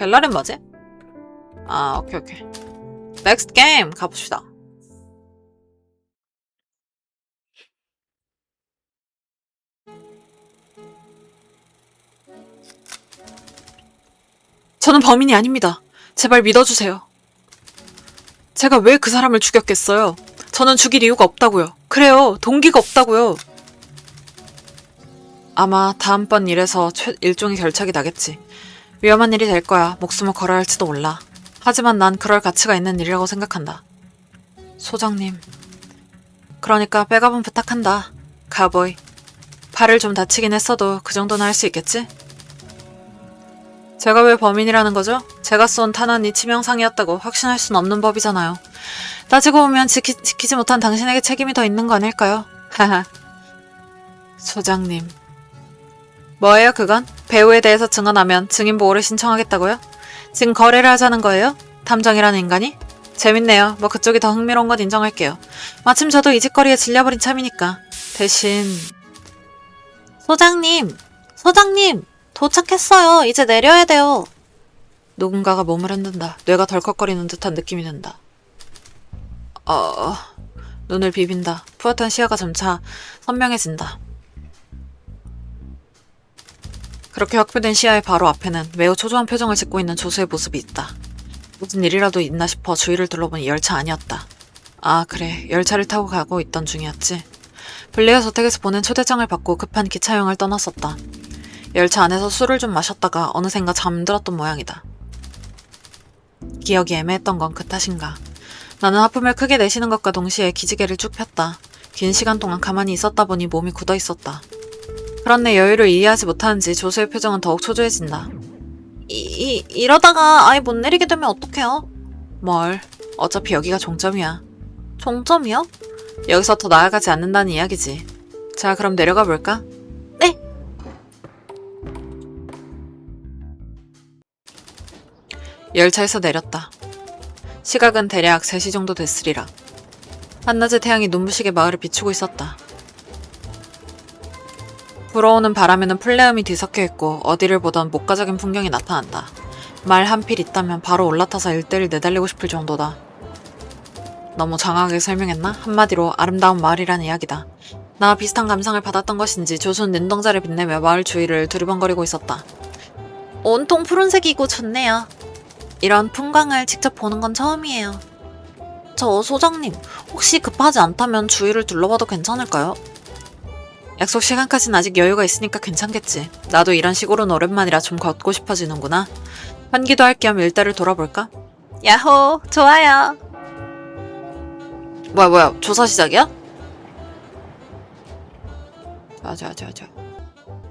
갤러린 뭐지? 아, 오케이, 오케이. 넥스트 게임 가봅시다. 저는 범인이 아닙니다. 제발 믿어주세요. 제가 왜 그 사람을 죽였겠어요? 저는 죽일 이유가 없다고요. 그래요, 동기가 없다고요. 아마 다음번 일에서 일종의 결착이 나겠지. 위험한 일이 될 거야. 목숨을 걸어야 할지도 몰라. 하지만 난 그럴 가치가 있는 일이라고 생각한다. 소장님. 그러니까 백업은 부탁한다. 가보이. 발을 좀 다치긴 했어도 그 정도는 할 수 있겠지? 제가 왜 범인이라는 거죠? 제가 쏜 탄환이 치명상이었다고 확신할 순 없는 법이잖아요. 따지고 보면 지키지 못한 당신에게 책임이 더 있는 거 아닐까요? 하하. 소장님. 뭐예요 그건? 배우에 대해서 증언하면 증인 보호를 신청하겠다고요? 지금 거래를 하자는 거예요? 탐정이라는 인간이? 재밌네요. 뭐 그쪽이 더 흥미로운 건 인정할게요. 마침 저도 이 짓거리에 질려버린 참이니까. 대신... 소장님! 소장님! 도착했어요. 이제 내려야 돼요. 누군가가 몸을 흔든다. 뇌가 덜컥거리는 듯한 느낌이 든다. 눈을 비빈다. 푸릇한 시야가 점차 선명해진다. 그렇게 확보된 시야의 바로 앞에는 매우 초조한 표정을 짓고 있는 조수의 모습이 있다. 무슨 일이라도 있나 싶어 주위를 둘러본 이 열차 아니었다. 아 그래, 열차를 타고 가고 있던 중이었지. 블레어 저택에서 보낸 초대장을 받고 급한 기차여행을 떠났었다. 열차 안에서 술을 좀 마셨다가 어느샌가 잠들었던 모양이다. 기억이 애매했던 건 그 탓인가. 나는 하품을 크게 내쉬는 것과 동시에 기지개를 쭉 폈다. 긴 시간 동안 가만히 있었다 보니 몸이 굳어 있었다. 그런 내 여유를 이해하지 못하는지 조수의 표정은 더욱 초조해진다. 이러다가 아예 못 내리게 되면 어떡해요? 뭘, 어차피 여기가 종점이야. 종점이요? 여기서 더 나아가지 않는다는 이야기지. 자, 그럼 내려가 볼까? 네! 열차에서 내렸다. 시각은 대략 3시 정도 됐으리라. 한낮의 태양이 눈부시게 마을을 비추고 있었다. 불어오는 바람에는 풀내음이 뒤섞여 있고 어디를 보던 목가적인 풍경이 나타난다. 말 한 필 있다면 바로 올라타서 일대를 내달리고 싶을 정도다. 너무 장황하게 설명했나? 한마디로 아름다운 마을이라는 이야기다. 나와 비슷한 감상을 받았던 것인지 조수는 눈동자를 빛내며 마을 주위를 두리번거리고 있었다. 온통 푸른색이고 좋네요. 이런 풍광을 직접 보는 건 처음이에요. 저 소장님, 혹시 급하지 않다면 주위를 둘러봐도 괜찮을까요? 약속 시간까진 아직 여유가 있으니까 괜찮겠지. 나도 이런 시골은 오랜만이라 좀 걷고 싶어지는구나. 환기도 할 겸 일대를 돌아볼까? 야호, 좋아요. 뭐야, 조사 시작이야? 자.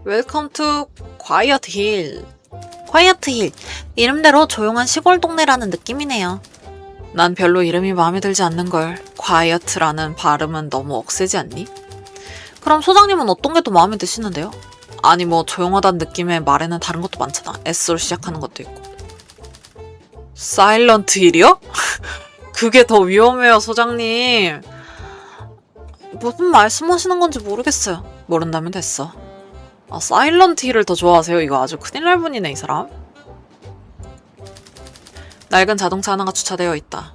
웰컴 투 과이어트 힐. 과이어트 힐. 이름대로 조용한 시골 동네라는 느낌이네요. 난 별로 이름이 마음에 들지 않는걸. 과이어트라는 발음은 너무 억세지 않니? 그럼 소장님은 어떤 게 더 마음에 드시는데요? 아니 뭐 조용하다는 느낌의 말에는 다른 것도 많잖아. S로 시작하는 것도 있고. 사일런트 힐이요? 그게 더 위험해요, 소장님. 무슨 말씀하시는 건지 모르겠어요. 모른다면 됐어. 아, 사일런트 힐을 더 좋아하세요? 이거 아주 큰일 날 분이네, 이 사람. 낡은 자동차 하나가 주차되어 있다.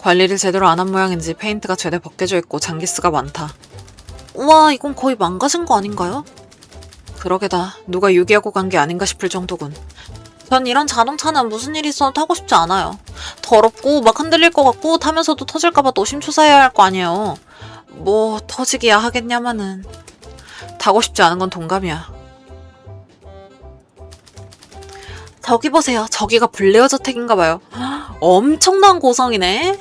관리를 제대로 안 한 모양인지 페인트가 죄대 벗겨져 있고 장기스가 많다. 우와, 이건 거의 망가진 거 아닌가요? 그러게다. 누가 유기하고 간 게 아닌가 싶을 정도군. 전 이런 자동차는 무슨 일이 있어도 타고 싶지 않아요. 더럽고 막 흔들릴 것 같고 타면서도 터질까봐 노심초사해야 할 거 아니에요. 뭐 터지기야 하겠냐마는. 타고 싶지 않은 건 동감이야. 저기 보세요. 저기가 블레어 저택인가 봐요. 엄청난 고성이네.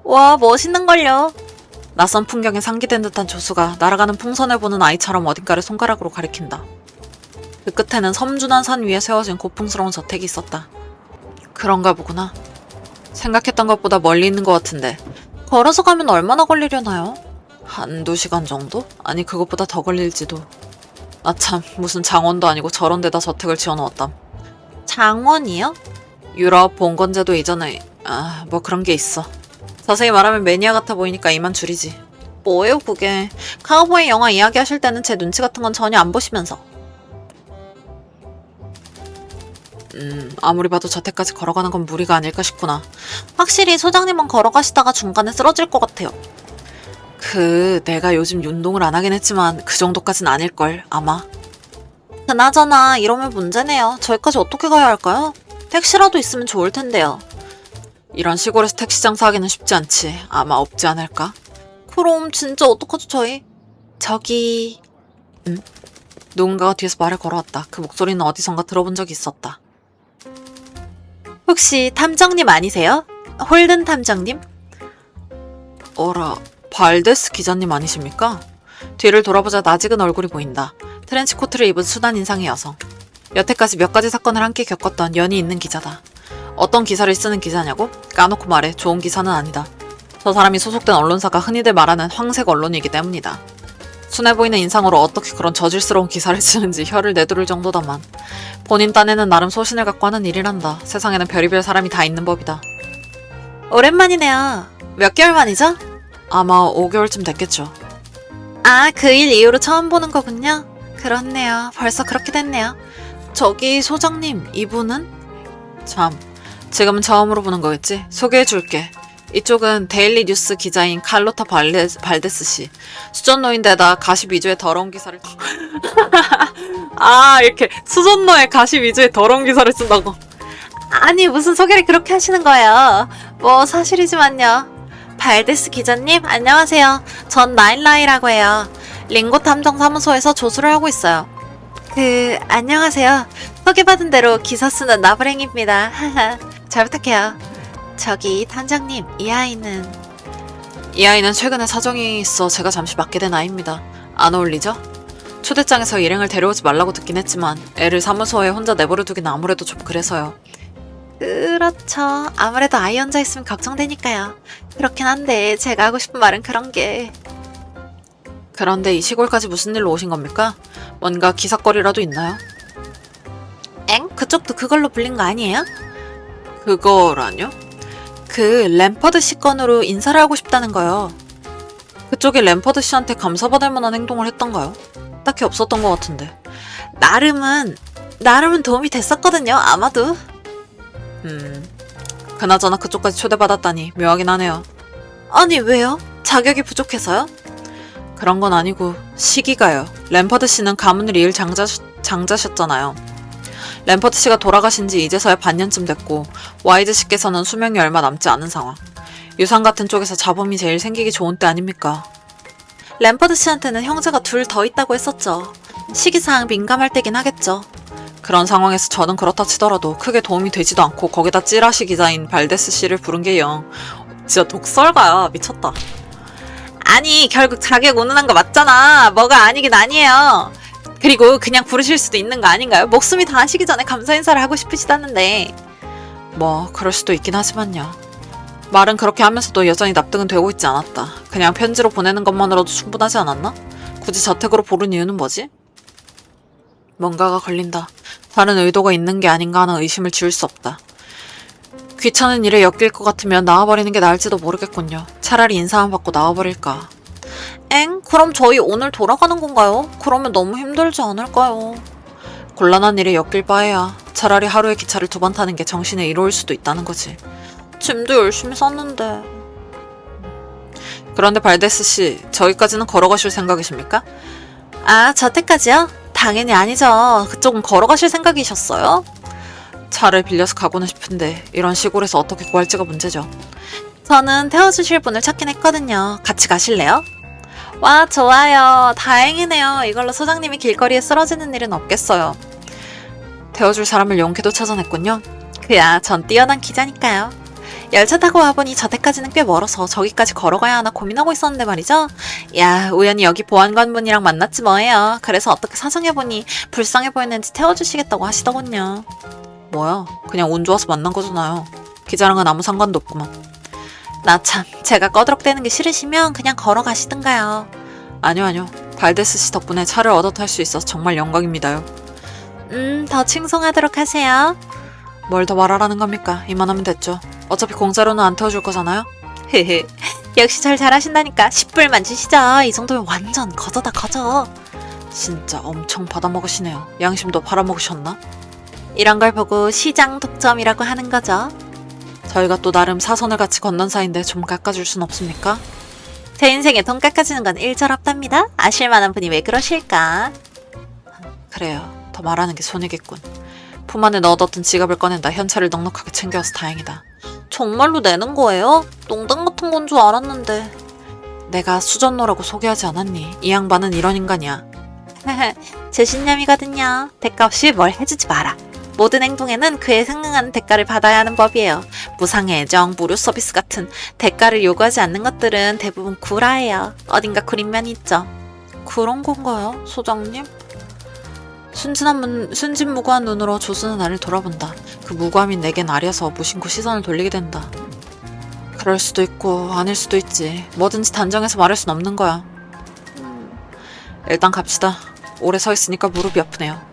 와, 멋있는걸요. 낯선 풍경에 상기된 듯한 조수가 날아가는 풍선을 보는 아이처럼 어딘가를 손가락으로 가리킨다. 그 끝에는 섬준한 산 위에 세워진 고풍스러운 저택이 있었다. 그런가 보구나. 생각했던 것보다 멀리 있는 것 같은데 걸어서 가면 얼마나 걸리려나요? 1~2시간 정도? 아니 그것보다 더 걸릴지도. 아 참, 무슨 장원도 아니고 저런 데다 저택을 지어놓았담. 장원이요? 유럽 봉건제도 이전에 뭐 그런 게 있어. 자세히 말하면 매니아 같아 보이니까 이만 줄이지. 뭐예요 그게. 카우보이 영화 이야기하실 때는 제 눈치 같은 건 전혀 안 보시면서. 아무리 봐도 저택까지 걸어가는 건 무리가 아닐까 싶구나. 확실히 소장님은 걸어가시다가 중간에 쓰러질 것 같아요. 내가 요즘 운동을 안 하긴 했지만 그 정도까진 아닐걸, 아마. 그나저나 이러면 문제네요. 저희까지 어떻게 가야 할까요? 택시라도 있으면 좋을 텐데요. 이런 시골에서 택시 장사하기는 쉽지 않지. 아마 없지 않을까? 그럼 진짜 어떡하죠, 저희? 저기... 누군가가 뒤에서 말을 걸어왔다. 그 목소리는 어디선가 들어본 적이 있었다. 혹시 탐정님 아니세요? 홀든 탐정님? 어라, 발데스 기자님 아니십니까? 뒤를 돌아보자 낯익은 얼굴이 보인다. 트렌치코트를 입은 순한 인상의 여성. 여태까지 몇 가지 사건을 함께 겪었던 연이 있는 기자다. 어떤 기사를 쓰는 기자냐고? 까놓고 말해, 좋은 기사는 아니다. 저 사람이 소속된 언론사가 흔히들 말하는 황색 언론이기 때문이다. 순해 보이는 인상으로 어떻게 그런 저질스러운 기사를 쓰는지 혀를 내두를 정도다만 본인 딴에는 나름 소신을 갖고 하는 일이란다. 세상에는 별의별 사람이 다 있는 법이다. 오랜만이네요. 몇 개월 만이죠? 아마 5개월쯤 됐겠죠. 아, 그 일 이후로 처음 보는 거군요. 그렇네요. 벌써 그렇게 됐네요. 저기 소장님, 이분은? 참, 지금은 처음으로 보는 거겠지? 소개해줄게. 이쪽은 데일리 뉴스 기자인 칼로타 발데스 씨. 수전노인데다 가십 위주의 더러운 기사를 아, 이렇게 수전노에 가십 위주의 더러운 기사를 쓴다고. 아니, 무슨 소개를 그렇게 하시는 거예요. 뭐 사실이지만요. 발데스 기자님, 안녕하세요. 전 나인라이라고 해요. 링고 탐정 사무소에서 조수를 하고 있어요. 안녕하세요. 소개받은 대로 기사 쓰는 나브랭입니다. 잘 부탁해요. 저기 탐정님, 이 아이는 최근에 사정이 있어 제가 잠시 맡게 된 아이입니다. 안 어울리죠? 초대장에서 일행을 데려오지 말라고 듣긴 했지만 애를 사무소에 혼자 내버려 두긴 아무래도 좀 그래서요. 그렇죠. 아무래도 아이 혼자 있으면 걱정되니까요. 그렇긴 한데 제가 하고 싶은 말은 그런 게... 그런데 이 시골까지 무슨 일로 오신 겁니까? 뭔가 기사거리라도 있나요? 엥? 그쪽도 그걸로 불린 거 아니에요? 그거라뇨? 램퍼드 씨 건으로 인사를 하고 싶다는 거요. 그쪽이 램퍼드 씨한테 감사받을 만한 행동을 했던가요? 딱히 없었던 것 같은데. 나름은 도움이 됐었거든요, 아마도. 그나저나 그쪽까지 초대받았다니 묘하긴 하네요. 아니, 왜요? 자격이 부족해서요? 그런 건 아니고 시기가요. 램퍼드 씨는 가문을 이을 장자셨잖아요. 램퍼드 씨가 돌아가신 지 이제서야 반년쯤 됐고 와이즈 씨께서는 수명이 얼마 남지 않은 상황. 유산 같은 쪽에서 잡음이 제일 생기기 좋은 때 아닙니까? 램퍼드 씨한테는 형제가 둘 더 있다고 했었죠. 시기상 민감할 때긴 하겠죠. 그런 상황에서 저는 그렇다 치더라도 크게 도움이 되지도 않고 거기다 찌라시 기자인 발데스 씨를 부른 게 영. 진짜 독설가야. 미쳤다. 아니, 결국 자격 운운한 거 맞잖아. 뭐가 아니긴 아니에요. 그리고 그냥 부르실 수도 있는 거 아닌가요? 목숨이 다 하시기 전에 감사 인사를 하고 싶으시다는데. 뭐 그럴 수도 있긴 하지만요. 말은 그렇게 하면서도 여전히 납득은 되고 있지 않았다. 그냥 편지로 보내는 것만으로도 충분하지 않았나? 굳이 저택으로 부른 이유는 뭐지? 뭔가가 걸린다. 다른 의도가 있는 게 아닌가 하는 의심을 지울 수 없다. 귀찮은 일에 엮일 것 같으면 나와버리는 게 나을지도 모르겠군요. 차라리 인사만 받고 나와버릴까. 엥? 그럼 저희 오늘 돌아가는 건가요? 그러면 너무 힘들지 않을까요? 곤란한 일에 엮일 바에야 차라리 하루에 기차를 2번 타는 게 정신에 이로울 수도 있다는 거지. 짐도 열심히 쌌는데. 그런데 발데스 씨, 저기까지는 걸어가실 생각이십니까? 아, 저때까지요? 당연히 아니죠. 그쪽은 걸어가실 생각이셨어요? 차를 빌려서 가고는 싶은데 이런 시골에서 어떻게 구할지가 문제죠. 저는 태워주실 분을 찾긴 했거든요. 같이 가실래요? 와, 좋아요. 다행이네요. 이걸로 소장님이 길거리에 쓰러지는 일은 없겠어요. 태워줄 사람을 용케도 찾아냈군요. 전 뛰어난 기자니까요. 열차 타고 와보니 저때까지는 꽤 멀어서 저기까지 걸어가야 하나 고민하고 있었는데 말이죠. 우연히 여기 보안관분이랑 만났지 뭐예요. 그래서 어떻게 사정해보니 불쌍해 보였는지 태워주시겠다고 하시더군요. 뭐야, 그냥 운 좋아서 만난 거잖아요. 기자랑은 아무 상관도 없구만. 나 참, 제가 꺼드럭대는 게 싫으시면 그냥 걸어가시든가요. 아니요. 발데스 씨 덕분에 차를 얻어 탈 수 있어서 정말 영광입니다요. 더 칭송하도록 하세요. 뭘 더 말하라는 겁니까? 이만하면 됐죠. 어차피 공짜로는 안 태워줄 거잖아요. 헤헤. 역시 절 잘하신다니까. 10불만 주시죠. 이 정도면 완전 거저다 거저. 진짜 엄청 받아먹으시네요. 양심도 팔아먹으셨나? 이런 걸 보고 시장 독점이라고 하는 거죠. 저희가 또 나름 사선을 같이 건넌 사이인데 좀 깎아줄 순 없습니까? 제 인생에 돈 깎아주는 건 일절없답니다. 아실만한 분이 왜 그러실까? 그래요. 더 말하는 게 손해겠군. 품 안에 넣어뒀던 지갑을 꺼낸다. 현찰을 넉넉하게 챙겨와서 다행이다. 정말로 내는 거예요? 농담 같은 건 줄 알았는데. 내가 수전노라고 소개하지 않았니? 이 양반은 이런 인간이야. 제 신념이거든요. 대가 없이 뭘 해주지 마라. 모든 행동에는 그에 상응하는 대가를 받아야 하는 법이에요. 무상의 애정, 무료 서비스 같은 대가를 요구하지 않는 것들은 대부분 구라예요. 어딘가 구린 면이 있죠. 그런 건가요, 소장님? 순진무구한 눈으로 조수는 나를 돌아본다. 그 무구함인 내겐 아려서 무심코 시선을 돌리게 된다. 그럴 수도 있고 아닐 수도 있지. 뭐든지 단정해서 말할 순 없는 거야. 일단 갑시다. 오래 서 있으니까 무릎이 아프네요.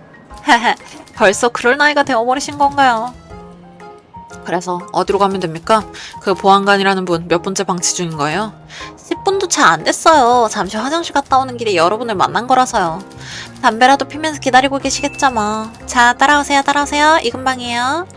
벌써 그럴 나이가 되어버리신 건가요? 그래서 어디로 가면 됩니까? 그 보안관이라는 분 몇 번째 방치 중인 거예요? 10분도 채 안 됐어요. 잠시 화장실 갔다 오는 길에 여러분을 만난 거라서요. 담배라도 피면서 기다리고 계시겠죠 뭐. 자, 따라오세요, 따라오세요. 이 근방이에요.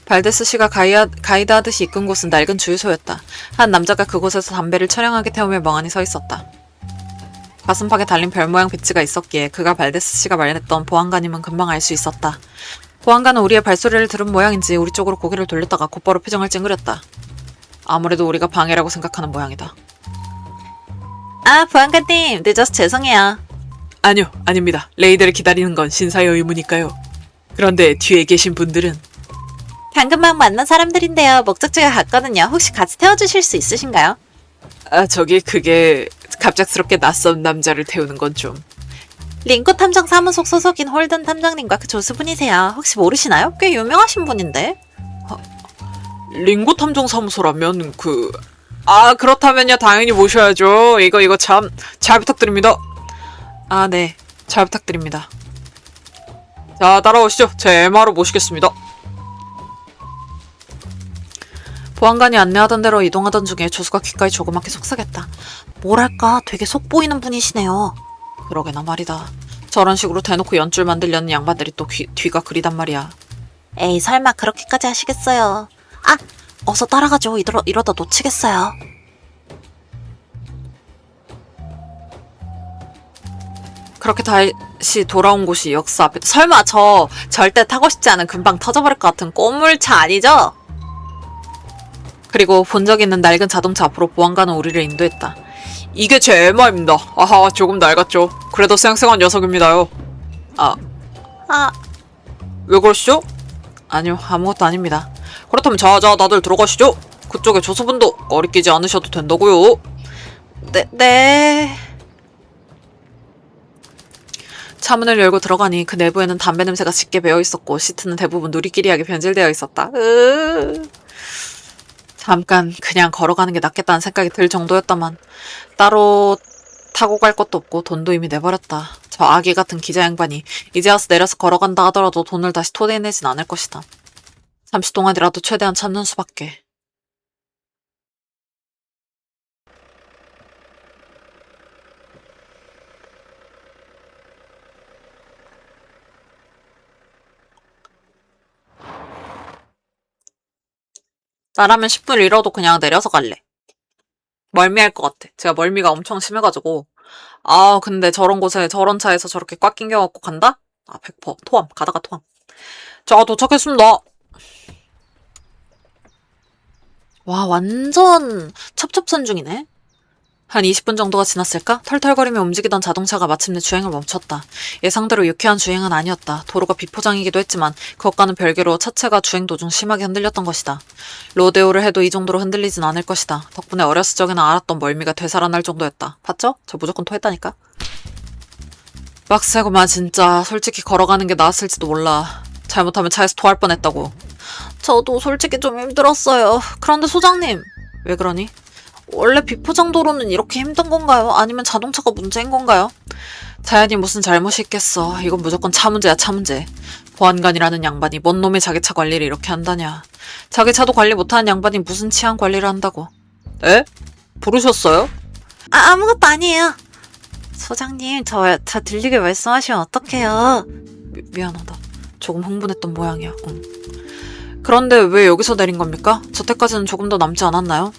발데스 씨가 가이드하듯이 이끈 곳은 낡은 주유소였다. 한 남자가 그곳에서 담배를 처량하게 태우며 멍하니 서 있었다. 가슴팍에 달린 별 모양 배지가 있었기에 그가 발데스 씨가 말했던 보안관임은 금방 알 수 있었다. 보안관은 우리의 발소리를 들은 모양인지 우리 쪽으로 고개를 돌렸다가 곧바로 표정을 찡그렸다. 아무래도 우리가 방해라고 생각하는 모양이다. 아, 보안관님, 늦어서 죄송해요. 아니요, 아닙니다. 레이드를 기다리는 건 신사의 의무니까요. 그런데 뒤에 계신 분들은 방금 막 만난 사람들인데요. 목적지가 같거든요. 혹시 같이 태워주실 수 있으신가요? 그게 갑작스럽게 낯선 남자를 태우는 건 좀. 링코 탐정 사무소 소속인 홀든 탐정님과 그 조수분이세요. 혹시 모르시나요? 꽤 유명하신 분인데. 링고 탐정 사무소라면 그렇다면요 당연히 모셔야죠. 이거 참 잘 부탁드립니다. 아, 네. 잘 부탁드립니다. 자, 따라오시죠. 제 MR로 모시겠습니다. 보안관이 안내하던 대로 이동하던 중에 조수가 귓가에 조그맣게 속삭였다. 뭐랄까 되게 속보이는 분이시네요. 그러게나 말이다. 저런 식으로 대놓고 연줄 만들려는 양반들이 또 뒤가 그리단 말이야. 에이, 설마 그렇게까지 하시겠어요. 아! 어서 따라가죠. 이러다 놓치겠어요. 그렇게 다시 돌아온 곳이 역사 앞에. 설마 저 절대 타고 싶지 않은 금방 터져버릴 것 같은 꼬물차 아니죠? 그리고 본 적 있는 낡은 자동차 앞으로 보안관은 우리를 인도했다. 이게 제 MR입니다. 아하, 조금 낡았죠. 그래도 쌩쌩한 녀석입니다요. 왜 그러시죠? 아니요, 아무것도 아닙니다. 그렇다면 자자 다들 들어가시죠. 그쪽에 조수분도 꺼리끼지 않으셔도 된다고요. 네. 차문을 열고 들어가니 그 내부에는 담배 냄새가 짙게 배어 있었고 시트는 대부분 누리끼리하게 변질되어 있었다. 잠깐 그냥 걸어가는 게 낫겠다는 생각이 들 정도였다만 따로 타고 갈 것도 없고 돈도 이미 내버렸다. 저 아기 같은 기자 양반이 이제 와서 내려서 걸어간다 하더라도 돈을 다시 토해내진 않을 것이다. 잠시 동안이라도 최대한 참는 수밖에. 나라면 10분 잃어도 그냥 내려서 갈래. 멀미할 것 같아. 제가 멀미가 엄청 심해가지고. 근데 저런 곳에 저런 차에서 저렇게 꽉 낑겨갖고 간다? 100% 토함. 가다가 토함. 자, 도착했습니다. 와, 완전 첩첩산중이네. 한 20분 정도가 지났을까? 털털거리며 움직이던 자동차가 마침내 주행을 멈췄다. 예상대로 유쾌한 주행은 아니었다. 도로가 비포장이기도 했지만 그것과는 별개로 차체가 주행 도중 심하게 흔들렸던 것이다. 로데오를 해도 이 정도로 흔들리진 않을 것이다. 덕분에 어렸을 적에는 알았던 멀미가 되살아날 정도였다. 봤죠? 저 무조건 토했다니까. 빡세구만 진짜. 솔직히 걸어가는 게 나았을지도 몰라. 잘못하면 차에서 토할 뻔했다고. 저도 솔직히 좀 힘들었어요. 그런데 소장님, 왜 그러니? 원래 비포장 도로는 이렇게 힘든 건가요? 아니면 자동차가 문제인 건가요? 자연히 무슨 잘못이 있겠어. 이건 무조건 차 문제야, 차 문제. 보안관이라는 양반이 뭔 놈의 자기 차 관리를 이렇게 한다냐. 자기 차도 관리 못하는 양반이 무슨 치안 관리를 한다고. 에? 부르셨어요? 아무것도 아니에요. 소장님, 저 들리게 말씀하시면 어떡해요. 미안하다. 조금 흥분했던 모양이야. 응. 그런데 왜 여기서 내린 겁니까? 저택까지는 조금 더 남지 않았나요?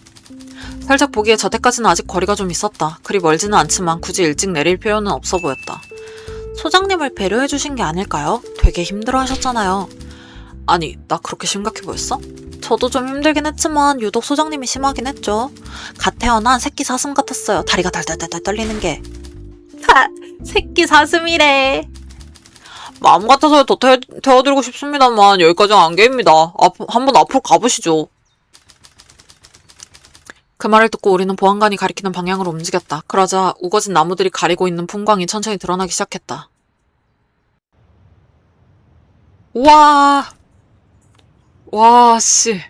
살짝 보기에 저택까지는 아직 거리가 좀 있었다. 그리 멀지는 않지만 굳이 일찍 내릴 필요는 없어 보였다. 소장님을 배려해 주신 게 아닐까요? 되게 힘들어 하셨잖아요. 아니, 나 그렇게 심각해 보였어? 저도 좀 힘들긴 했지만 유독 소장님이 심하긴 했죠. 갓 태어난 새끼 사슴 같았어요. 다리가 덜덜덜 떨리는 게. 새끼 사슴이래. 마음 같아서 더 태워드리고 싶습니다만 여기까지는 안개입니다. 한번 앞으로 가보시죠. 그 말을 듣고 우리는 보안관이 가리키는 방향으로 움직였다. 그러자 우거진 나무들이 가리고 있는 풍광이 천천히 드러나기 시작했다. 우와! 와, 씨.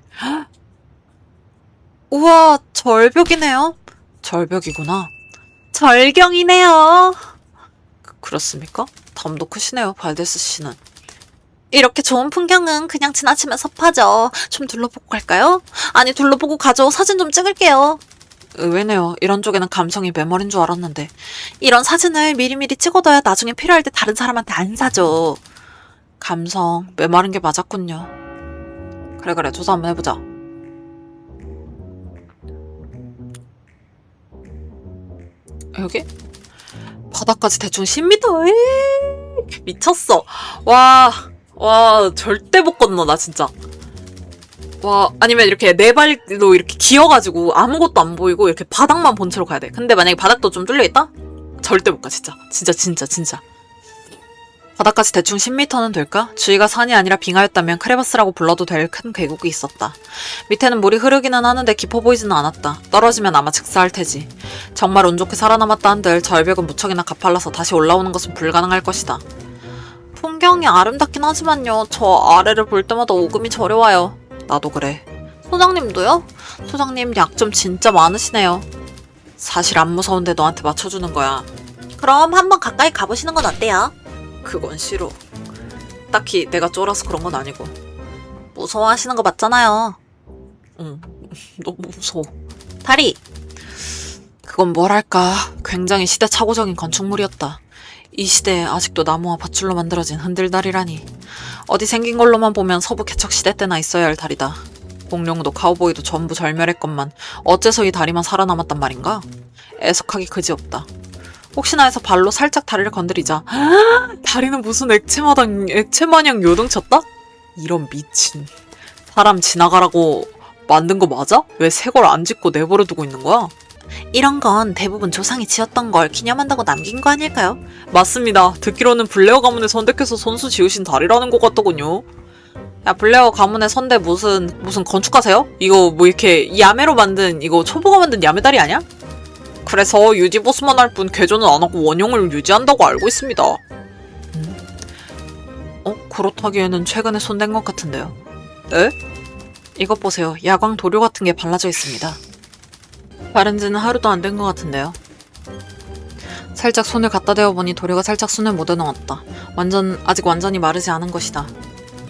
우와, 절벽이네요. 절벽이구나. 절경이네요. 그렇습니까? 담도 크시네요, 발데스 씨는. 이렇게 좋은 풍경은 그냥 지나치면 섭하죠. 좀 둘러보고 갈까요? 아니, 둘러보고 가죠. 사진 좀 찍을게요. 의외네요. 이런 쪽에는 감성이 메모리인 줄 알았는데. 이런 사진을 미리미리 찍어둬야 나중에 필요할 때 다른 사람한테 안 사죠. 감성, 메마른 게 맞았군요. 그래, 조사 한번 해보자. 여기? 바닥까지 대충 10m? 에이, 미쳤어. 와, 절대 못 건너, 나 진짜. 와, 아니면 이렇게 네 발로 이렇게 기어가지고 아무것도 안 보이고 이렇게 바닥만 본 채로 가야 돼. 근데 만약에 바닥도 좀 뚫려있다? 절대 못 가, 진짜. 진짜. 바닥까지 대충 10m는 될까? 주위가 산이 아니라 빙하였다면 크레바스라고 불러도 될 큰 계곡이 있었다. 밑에는 물이 흐르기는 하는데 깊어 보이지는 않았다. 떨어지면 아마 즉사할 테지. 정말 운 좋게 살아남았다 한들 절벽은 무척이나 가팔라서 다시 올라오는 것은 불가능할 것이다. 풍경이 아름답긴 하지만요. 저 아래를 볼 때마다 오금이 저려와요. 나도 그래. 소장님도요? 소장님 약 좀 진짜 많으시네요. 사실 안 무서운데 너한테 맞춰주는 거야. 그럼 한번 가까이 가보시는 건 어때요? 그건 싫어. 딱히 내가 쫄아서 그런 건 아니고. 무서워하시는 거 맞잖아요. 응, 너무 무서워. 다리! 그건 뭐랄까, 굉장히 시대착오적인 건축물이었다. 이 시대에 아직도 나무와 밧줄로 만들어진 흔들다리라니. 어디 생긴 걸로만 보면 서부 개척시대 때나 있어야 할 다리다. 공룡도 카우보이도 전부 절멸했건만 어째서 이 다리만 살아남았단 말인가? 애석하기 그지없다. 혹시나 해서 발로 살짝 다리를 건드리자 다리는 무슨 액체마냥 요동쳤다? 이런 미친. 사람 지나가라고 만든 거 맞아? 왜 새 걸 안 짓고 내버려 두고 있는 거야? 이런 건 대부분 조상이 지었던 걸 기념한다고 남긴 거 아닐까요? 맞습니다. 듣기로는 블레어 가문에 선택해서 손수 지으신 다리라는 것 같더군요. 야, 블레어 가문의 선대 무슨 건축가세요? 이거 뭐 이렇게 야매로 만든, 이거 초보가 만든 야매다리 아니야? 그래서 유지보수만 할 뿐 개조는 안 하고 원형을 유지한다고 알고 있습니다. 그렇다기에는 최근에 손댄 것 같은데요. 네? 이것 보세요. 야광 도료 같은 게 발라져 있습니다. 바른 지는 하루도 안 된 것 같은데요. 살짝 손을 갖다 대어보니 도료가 살짝 손에 묻어넣었다. 아직 완전히 마르지 않은 것이다.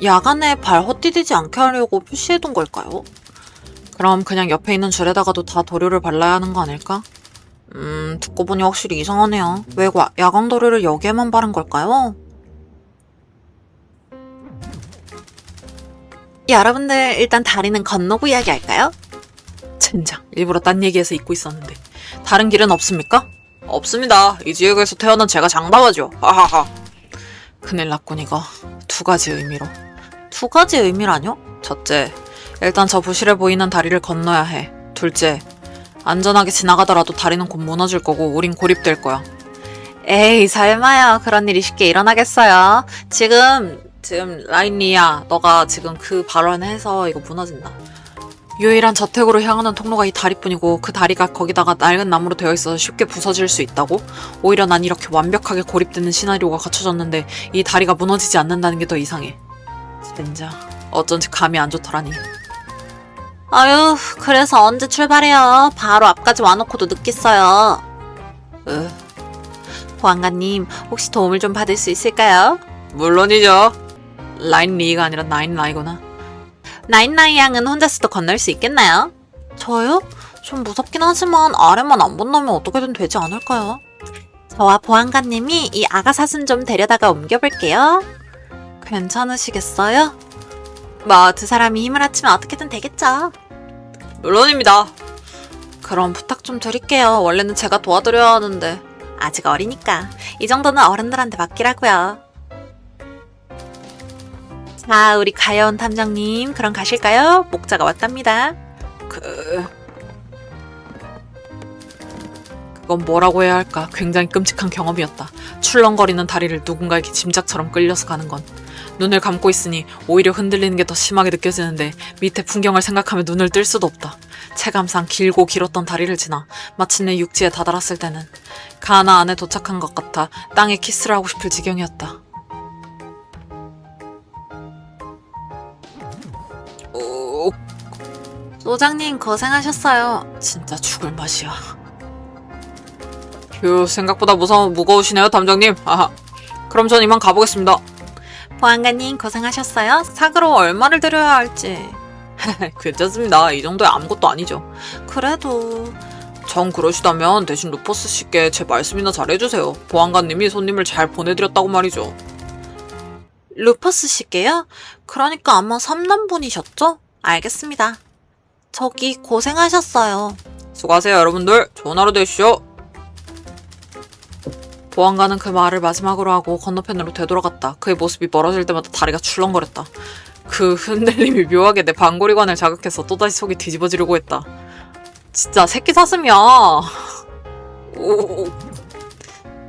야간에 발 헛디디지 않게 하려고 표시해둔 걸까요? 그럼 그냥 옆에 있는 줄에다가도 다 도료를 발라야 하는 거 아닐까? 듣고 보니 확실히 이상하네요. 왜 야광 도료를 여기에만 바른 걸까요? 여러분들 일단 다리는 건너고 이야기할까요? 젠장, 일부러 딴 얘기해서 잊고 있었는데. 다른 길은 없습니까? 없습니다. 이 지역에서 태어난 제가 장담하죠. 하하하. 큰일 났군 이거. 두 가지 의미로. 두 가지 의미라뇨? 첫째, 일단 저 부실해 보이는 다리를 건너야 해. 둘째, 안전하게 지나가더라도 다리는 곧 무너질 거고 우린 고립될 거야. 에이, 설마요. 그런 일이 쉽게 일어나겠어요. 지금 라인리야, 너가 지금 그 발언해서 이거 무너진다. 유일한 저택으로 향하는 통로가 이 다리뿐이고 그 다리가 거기다가 낡은 나무로 되어 있어서 쉽게 부서질 수 있다고? 오히려 난 이렇게 완벽하게 고립되는 시나리오가 갖춰졌는데 이 다리가 무너지지 않는다는 게 더 이상해. 진짜 어쩐지 감이 안 좋더라니. 아유, 그래서 언제 출발해요? 바로 앞까지 와놓고도 늦겠어요. 보안관님, 혹시 도움을 좀 받을 수 있을까요? 물론이죠. 라인리가 아니라 나인라이구나. 나인라이 양은 혼자서도 건널 수 있겠나요? 저요? 좀 무섭긴 하지만 아래만 안 본다면 어떻게든 되지 않을까요? 저와 보안관님이 이 아가사슴 좀 데려다가 옮겨볼게요. 괜찮으시겠어요? 뭐 두 사람이 힘을 합치면 어떻게든 되겠죠. 물론입니다. 그럼 부탁 좀 드릴게요. 원래는 제가 도와드려야 하는데. 아직 어리니까 이 정도는 어른들한테 맡기라고요. 자, 우리 가여운 탐정님, 그럼 가실까요? 목자가 왔답니다. 그건 뭐라고 해야 할까? 굉장히 끔찍한 경험이었다. 출렁거리는 다리를 누군가에게 짐작처럼 끌려서 가는 건. 눈을 감고 있으니 오히려 흔들리는 게 더 심하게 느껴지는데 밑에 풍경을 생각하며 눈을 뜰 수도 없다. 체감상 길고 길었던 다리를 지나 마침내 육지에 다다랐을 때는 가나 안에 도착한 것 같아 땅에 키스를 하고 싶을 지경이었다. 오, 소장님 고생하셨어요. 진짜 죽을 맛이야. 휴, 생각보다 무거우시네요, 탐정님. 아하. 그럼 전 이만 가보겠습니다. 보안관님 고생하셨어요. 사그로 얼마를 드려야 할지. 괜찮습니다. 이 정도야 아무것도 아니죠. 그래도 정 그러시다면 대신 루퍼스 씨께 제 말씀이나 잘해주세요. 보안관님이 손님을 잘 보내드렸다고 말이죠. 루퍼스 씨께요? 그러니까 아마 3남분이셨죠? 알겠습니다. 저기 고생하셨어요. 수고하세요, 여러분들. 좋은 하루 되십시오. 보안관은 그 말을 마지막으로 하고 건너편으로 되돌아갔다. 그의 모습이 멀어질 때마다 다리가 출렁거렸다. 그 흔들림이 묘하게 내 반고리관을 자극해서 또다시 속이 뒤집어지려고 했다. 진짜 새끼 사슴이야. 오.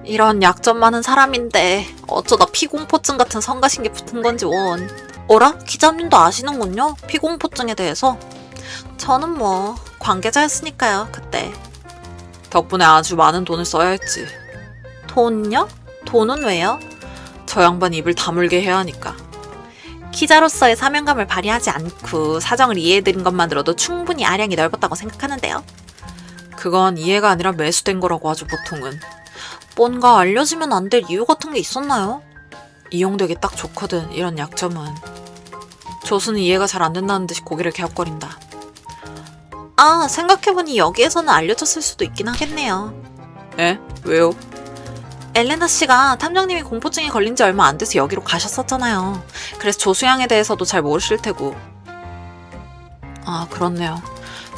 이런 약점 많은 사람인데 어쩌다 피공포증 같은 성가신 게 붙은 건지 원. 어라? 기자님도 아시는군요. 피공포증에 대해서. 저는 뭐 관계자였으니까요. 그때. 덕분에 아주 많은 돈을 써야 했지. 돈요? 돈은 왜요? 저 양반 입을 다물게 해야 하니까. 기자로서의 사명감을 발휘하지 않고 사정을 이해해드린 것만으로도 충분히 아량이 넓었다고 생각하는데요. 그건 이해가 아니라 매수된 거라고 하죠, 보통은. 뭔가 알려지면 안 될 이유 같은 게 있었나요? 이용되기 딱 좋거든, 이런 약점은. 조수는 이해가 잘 안 된다는 듯이 고개를 갸웃거린다. 아, 생각해보니 여기에서는 알려졌을 수도 있긴 하겠네요. 에? 왜요? 엘레나 씨가 탐정님이 공포증에 걸린 지 얼마 안 돼서 여기로 가셨었잖아요. 그래서 조수양에 대해서도 잘 모르실 테고. 아, 그렇네요.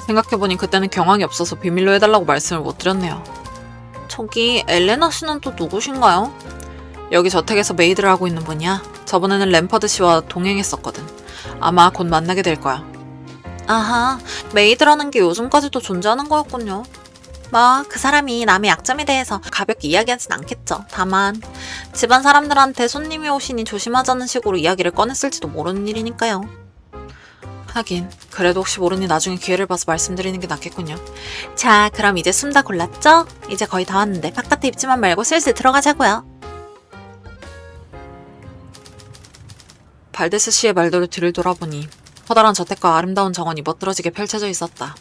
생각해보니 그때는 경황이 없어서 비밀로 해달라고 말씀을 못 드렸네요. 저기 엘레나 씨는 또 누구신가요? 여기 저택에서 메이드를 하고 있는 분이야. 저번에는 램퍼드 씨와 동행했었거든. 아마 곧 만나게 될 거야. 아하, 메이드라는 게 요즘까지도 존재하는 거였군요. 뭐, 그 사람이 남의 약점에 대해서 가볍게 이야기하진 않겠죠. 다만, 집안 사람들한테 손님이 오시니 조심하자는 식으로 이야기를 꺼냈을지도 모르는 일이니까요. 하긴, 그래도 혹시 모르니 나중에 기회를 봐서 말씀드리는 게 낫겠군요. 자, 그럼 이제 숨 다 골랐죠? 이제 거의 다 왔는데 바깥에 입지만 말고 슬슬 들어가자고요. 발데스 씨의 말대로 뒤를 돌아보니 커다란 저택과 아름다운 정원이 멋들어지게 펼쳐져 있었다.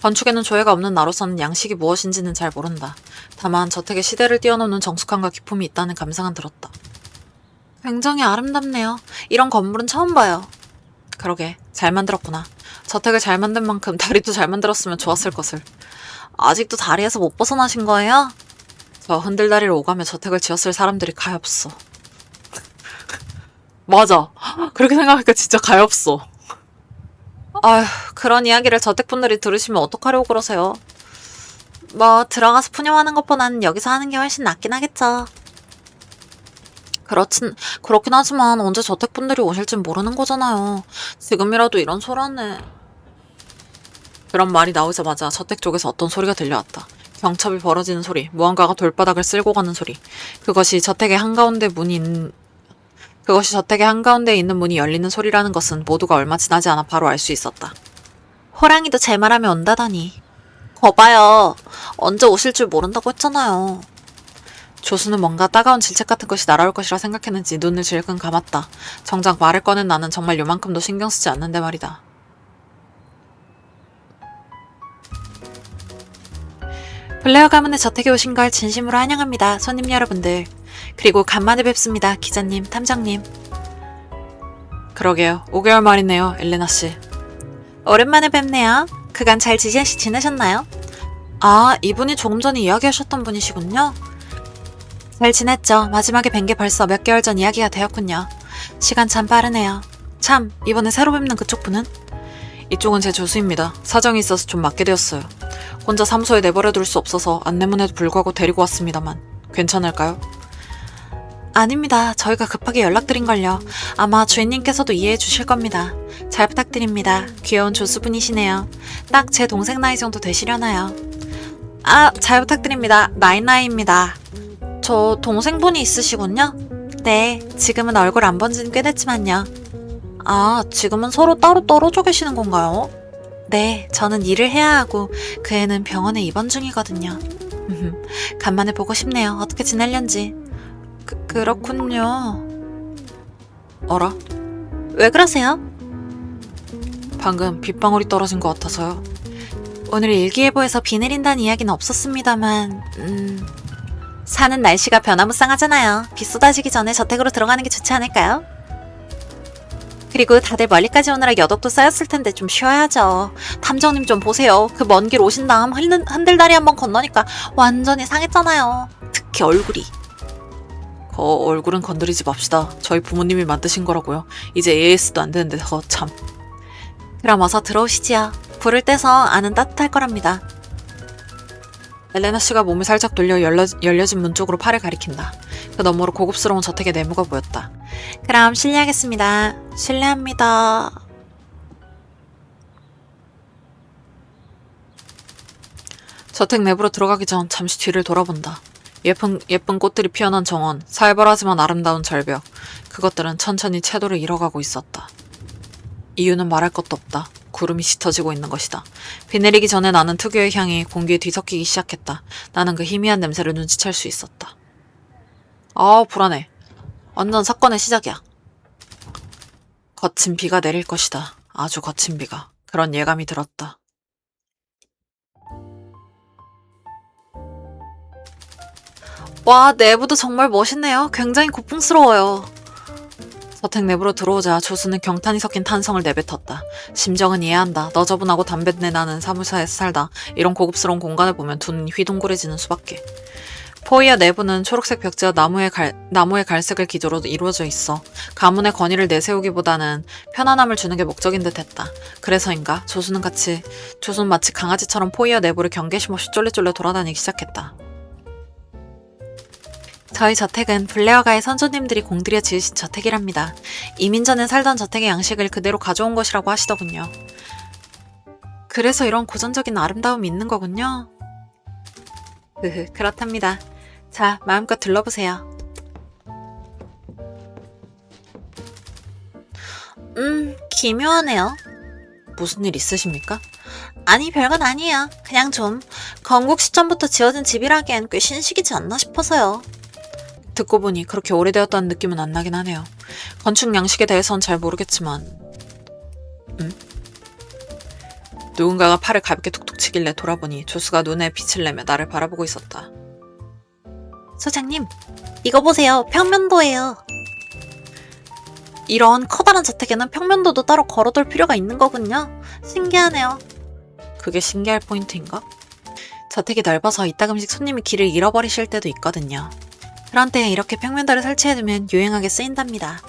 건축에는 조예가 없는 나로서는 양식이 무엇인지는 잘 모른다. 다만 저택의 시대를 뛰어넘는 정숙함과 기품이 있다는 감상은 들었다. 굉장히 아름답네요. 이런 건물은 처음 봐요. 그러게, 잘 만들었구나. 저택을 잘 만든 만큼 다리도 잘 만들었으면 좋았을 것을. 아직도 다리에서 못 벗어나신 거예요? 저 흔들다리를 오가며 저택을 지었을 사람들이 가엾어. 맞아. 그렇게 생각하니까 진짜 가엾어. 아휴, 그런 이야기를 저택분들이 들으시면 어떡하려고 그러세요? 뭐 들어가서 푸념하는 것보다는 여기서 하는 게 훨씬 낫긴 하겠죠. 그렇긴 하지만 언제 저택분들이 오실진 모르는 거잖아요. 지금이라도 이런 소란에. 그런 말이 나오자마자 저택 쪽에서 어떤 소리가 들려왔다. 경첩이 벌어지는 소리, 무언가가 돌바닥을 쓸고 가는 소리. 그것이 저택의 한가운데 있는 문이 열리는 소리라는 것은 모두가 얼마 지나지 않아 바로 알 수 있었다. 호랑이도 제 말하면 온다더니. 거봐요. 언제 오실 줄 모른다고 했잖아요. 조수는 뭔가 따가운 질책 같은 것이 날아올 것이라 생각했는지 눈을 질끈 감았다. 정작 말을 꺼낸 나는 정말 요만큼도 신경 쓰지 않는데 말이다. 블레어 가문의 저택에 오신 걸 진심으로 환영합니다. 손님 여러분들. 그리고 간만에 뵙습니다. 기자님, 탐정님. 그러게요. 5개월 만이네요, 엘레나 씨. 오랜만에 뵙네요. 그간 잘 지내셨나요? 아, 이분이 조금 전에 이야기하셨던 분이시군요. 잘 지냈죠. 마지막에 뵌 게 벌써 몇 개월 전 이야기가 되었군요. 시간 참 빠르네요. 참, 이번에 새로 뵙는 그쪽 분은? 이쪽은 제 조수입니다. 사정이 있어서 좀 맡게 되었어요. 혼자 사무소에 내버려둘 수 없어서 안내문에도 불구하고 데리고 왔습니다만 괜찮을까요? 아닙니다. 저희가 급하게 연락드린걸요. 아마 주인님께서도 이해해 주실 겁니다. 잘 부탁드립니다. 귀여운 조수분이시네요. 딱 제 동생 나이 정도 되시려나요? 아, 잘 부탁드립니다. 나인나이입니다. 저 동생분이 있으시군요? 네, 지금은 얼굴 안 본 지는 꽤 됐지만요. 아, 지금은 서로 따로 떨어져 계시는 건가요? 네, 저는 일을 해야 하고 그 애는 병원에 입원 중이거든요. 간만에 보고 싶네요. 어떻게 지낼련지. 그렇군요. 어라? 왜 그러세요? 방금 빗방울이 떨어진 것 같아서요. 오늘 일기예보에서 비 내린다는 이야기는 없었습니다만, 사는 날씨가 변화무쌍하잖아요. 비 쏟아지기 전에 저택으로 들어가는 게 좋지 않을까요? 그리고 다들 멀리까지 오느라 여독도 쌓였을 텐데 좀 쉬어야죠. 탐정님 좀 보세요. 그 먼 길 오신 다음 한들다리 한번 건너니까 완전히 상했잖아요. 특히 얼굴이. 얼굴은 건드리지 맙시다. 저희 부모님이 만드신 거라고요. 이제 AS도 안 되는데 참. 그럼 어서 들어오시지요. 불을 떼서 안은 따뜻할 거랍니다. 엘레나 씨가 몸을 살짝 돌려 열려진 문 쪽으로 팔을 가리킨다. 그 너머로 고급스러운 저택의 내부가 보였다. 그럼 실례하겠습니다. 실례합니다. 저택 내부로 들어가기 전 잠시 뒤를 돌아본다. 예쁜 꽃들이 피어난 정원, 살벌하지만 아름다운 절벽. 그것들은 천천히 채도를 잃어가고 있었다. 이유는 말할 것도 없다. 구름이 짙어지고 있는 것이다. 비 내리기 전에 나는 특유의 향이 공기에 뒤섞이기 시작했다. 나는 그 희미한 냄새를 눈치챌 수 있었다. 불안해. 완전 사건의 시작이야. 거친 비가 내릴 것이다. 아주 거친 비가. 그런 예감이 들었다. 와, 내부도 정말 멋있네요. 굉장히 고풍스러워요. 저택 내부로 들어오자 조수는 경탄이 섞인 탄성을 내뱉었다. 심정은 이해한다. 너저분하고 담뱃내 나는 사무소에서 살다 이런 고급스러운 공간을 보면 두 눈이 휘둥그레지는 수밖에. 포이어 내부는 초록색 벽지와 나무의 갈색을 기조로 이루어져 있어 가문의 권위를 내세우기보다는 편안함을 주는 게 목적인 듯했다. 그래서인가 조수는 마치 강아지처럼 포이어 내부를 경계심 없이 쫄래쫄래 돌아다니기 시작했다. 저희 저택은 블레어가의 선조님들이 공들여 지으신 저택이랍니다. 이민 전에 살던 저택의 양식을 그대로 가져온 것이라고 하시더군요. 그래서 이런 고전적인 아름다움이 있는 거군요. 그렇답니다. 자, 마음껏 둘러보세요. 기묘하네요. 무슨 일 있으십니까? 아니, 별건 아니에요. 그냥 좀 건국 시점부터 지어진 집이라기엔 꽤 신식이지 않나 싶어서요. 듣고 보니 그렇게 오래되었다는 느낌은 안 나긴 하네요. 건축 양식에 대해선 잘 모르겠지만 누군가가 팔을 가볍게 툭툭 치길래 돌아보니 조수가 눈에 빛을 내며 나를 바라보고 있었다. 소장님, 이거 보세요. 평면도예요. 이런 커다란 저택에는 평면도도 따로 걸어둘 필요가 있는 거군요. 신기하네요. 그게 신기할 포인트인가? 저택이 넓어서 이따금씩 손님이 길을 잃어버리실 때도 있거든요. 그런 때에 이렇게 평면도를 설치해두면 유용하게 쓰인답니다.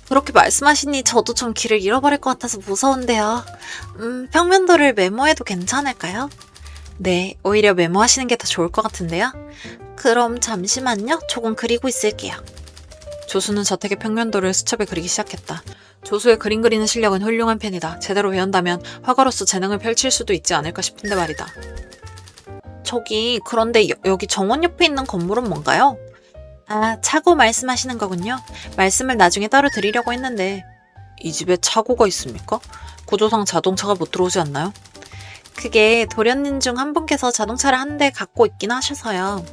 그렇게 말씀하시니 저도 좀 길을 잃어버릴 것 같아서 무서운데요. 평면도를 메모해도 괜찮을까요? 네, 오히려 메모하시는 게 더 좋을 것 같은데요. 그럼 잠시만요. 조금 그리고 있을게요. 조수는 저택의 평면도를 수첩에 그리기 시작했다. 조수의 그림 그리는 실력은 훌륭한 편이다. 제대로 배운다면 화가로서 재능을 펼칠 수도 있지 않을까 싶은데 말이다. 저기, 그런데 여기 정원 옆에 있는 건물은 뭔가요? 아, 차고 말씀하시는 거군요. 말씀을 나중에 따로 드리려고 했는데. 이 집에 차고가 있습니까? 구조상 자동차가 못 들어오지 않나요? 그게 도련님 중 한 분께서 자동차를 한 대 갖고 있긴 하셔서요.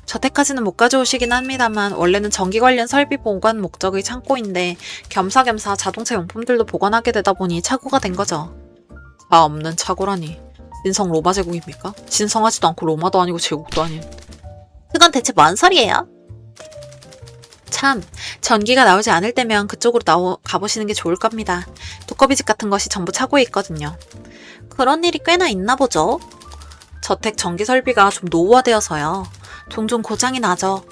저택까지는 못 가져오시긴 합니다만 원래는 전기 관련 설비 보관 목적의 창고인데 겸사겸사 자동차 용품들도 보관하게 되다 보니 차고가 된 거죠. 차 없는 차고라니. 신성 로마 제국입니까? 신성하지도 않고 로마도 아니고 제국도 아닌. 그건 대체 뭔 소리예요? 참, 전기가 나오지 않을 때면 그쪽으로 가보시는 게 좋을 겁니다. 두꺼비집 같은 것이 전부 차고에 있거든요. 그런 일이 꽤나 있나 보죠. 저택 전기 설비가 좀 노후화되어서요. 종종 고장이 나죠.